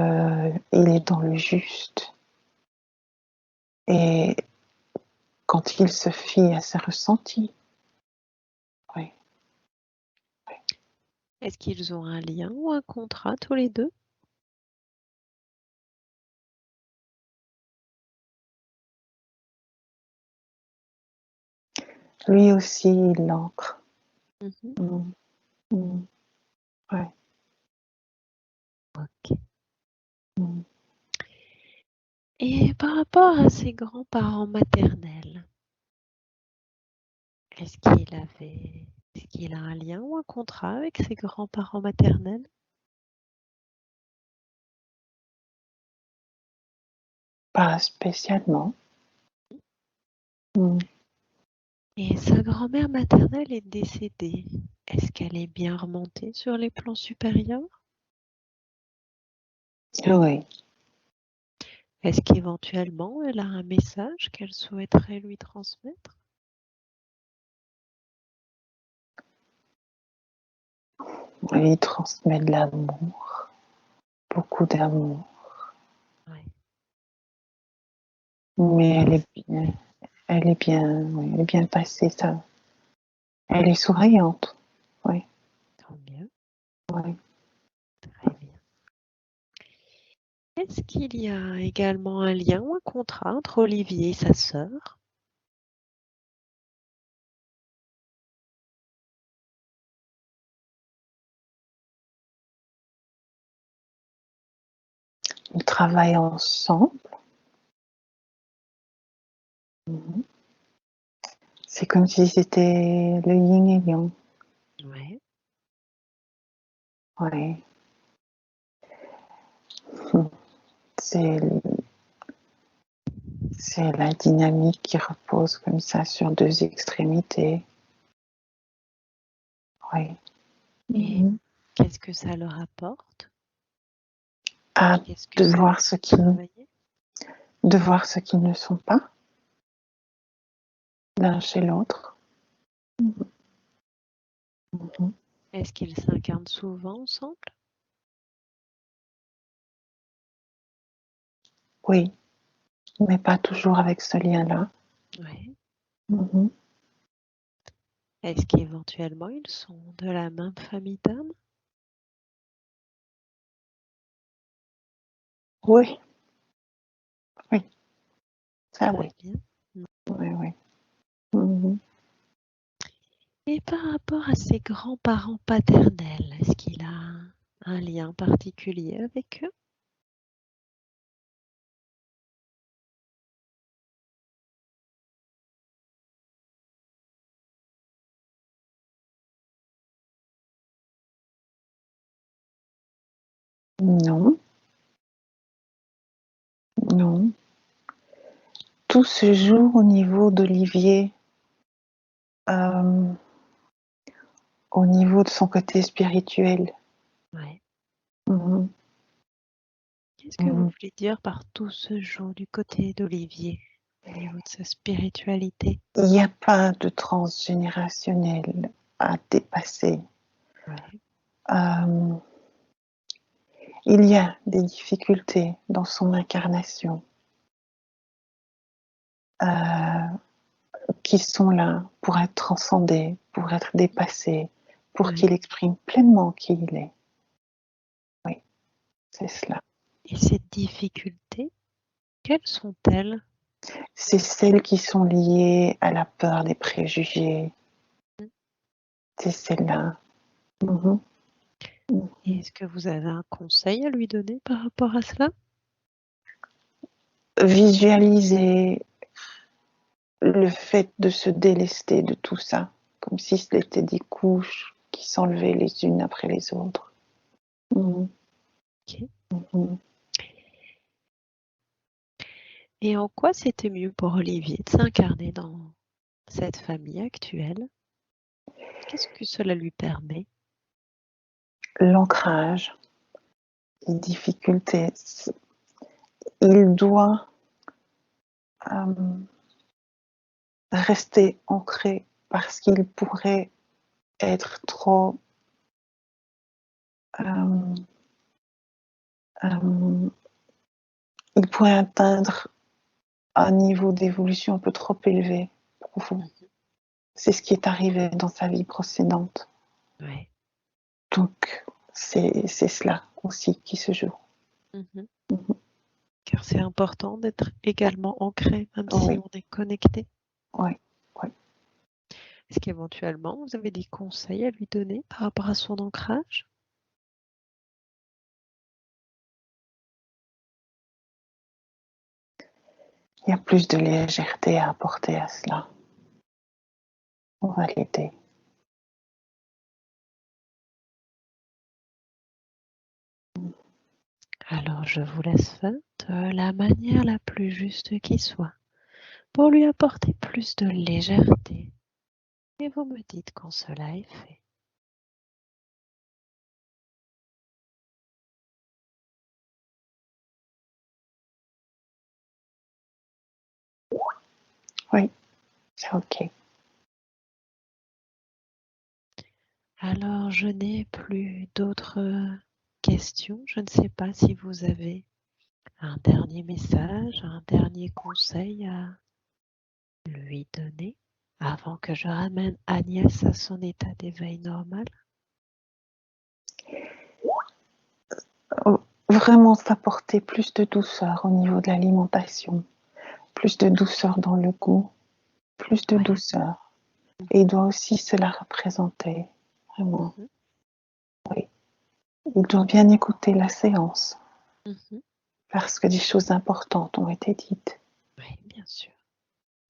est dans le juste. Et quand il se fie à ses ressentis, oui. Est-ce qu'ils ont un lien ou un contrat tous les deux? Lui aussi, il l'ancre. Mmh. Mmh. Mmh. Ouais. OK. Mmh. Et par rapport à ses grands-parents maternels, est-ce qu'il a un lien ou un contrat avec ses grands-parents maternels? Pas spécialement. Mmh. Et sa grand-mère maternelle est décédée. Est-ce qu'elle est bien remontée sur les plans supérieurs? Oui. Est-ce qu'éventuellement elle a un message qu'elle souhaiterait lui transmettre? Il transmet de l'amour, beaucoup d'amour. Ouais. Mais Est-ce oui, elle est bien passée, ça. Elle est souriante. Oui, Tant mieux, oui. très bien. Est-ce qu'il y a également un lien ou un contrat entre Olivier et sa sœur? Ils travaillent ensemble. Mhm. C'est comme si c'était le yin et yang. Ouais. Oui. C'est c'est la dynamique qui repose comme ça sur deux extrémités. Oui. Et Mhm. qu'est-ce que ça leur apporte? À Qu'est-ce que de ça voir leur fait travailler? de voir ce qu'ils ne sont pas l'un chez l'autre. Mhm. Est-ce qu'ils s'incarnent souvent ensemble? Oui, mais pas toujours avec ce lien-là. Ouais. Mhm. Est-ce qu'éventuellement ils sont de la même famille d'âmes? Oui, oui, ça Très oui. bien. Oui, oui. Mhm. Et par rapport à ses grands-parents paternels, est-ce qu'il a un lien particulier avec eux? Non, non. Tout se joue au niveau d'Olivier, au niveau de son côté spirituel. Ouais. Mhm. Qu'est-ce que vous voulez dire par tout ce jour du côté d'Olivier, au niveau de sa spiritualité? Il n'y a pas de transgénérationnel à dépasser. Ouais. Il y a des difficultés dans son incarnation qui sont là pour être transcendées, pour être dépassées, pour Ouais. qu'il exprime pleinement qui il est. Oui, c'est cela. Et ces difficultés, quelles sont-elles? C'est celles qui sont liées à la peur des préjugés. C'est celles-là. Mhm. Et est-ce que vous avez un conseil à lui donner par rapport à cela? Visualiser le fait de se délester de tout ça, comme si c'était des couches qui s'enlevaient les unes après les autres. Mhm. Ok. Mhm. Et en quoi c'était mieux pour Olivier de s'incarner dans cette famille actuelle? Qu'est-ce que cela lui permet? L'ancrage, les difficultés. Il doit rester ancré parce qu'il pourrait être trop il pourrait atteindre un niveau d'évolution un peu trop élevé pour vous. C'est ce qui est arrivé dans sa vie précédente. Ouais. Donc, c'est cela aussi qui se joue. Mhm. Mhm. Car c'est important d'être également ancré, même si Oui, on est connecté. oui, oui. Est-ce qu'éventuellement, vous avez des conseils à lui donner par rapport à son ancrage? Il y a plus de légèreté à apporter à cela. On va l'aider. Alors, je vous laisse faire de la manière la plus juste qui soit pour lui apporter plus de légèreté. Et vous me dites quand cela est fait. Oui, c'est OK. Alors, je n'ai plus d'autres questions. Je ne sais pas si vous avez un dernier message, un dernier conseil à lui donner avant que je ramène Agnès à son état d'éveil normal. Vraiment s'apporter plus de douceur au niveau de l'alimentation, plus de douceur dans le goût, plus de Ouais. douceur. Et il doit aussi se la représenter, vraiment. Mhm. Oui. Il doit bien écouter la séance Mhm. parce que des choses importantes ont été dites. Oui, bien sûr.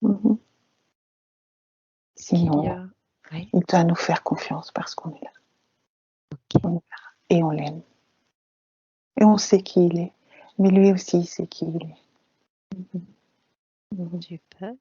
Mhm. Est-ce qu'il y Sinon, a... Oui, il doit nous faire confiance parce qu'on est là. ok. On est là et on l'aime. Et on sait qui il est. Mais lui aussi, il sait qui il est. Mhm. Mhm. Super.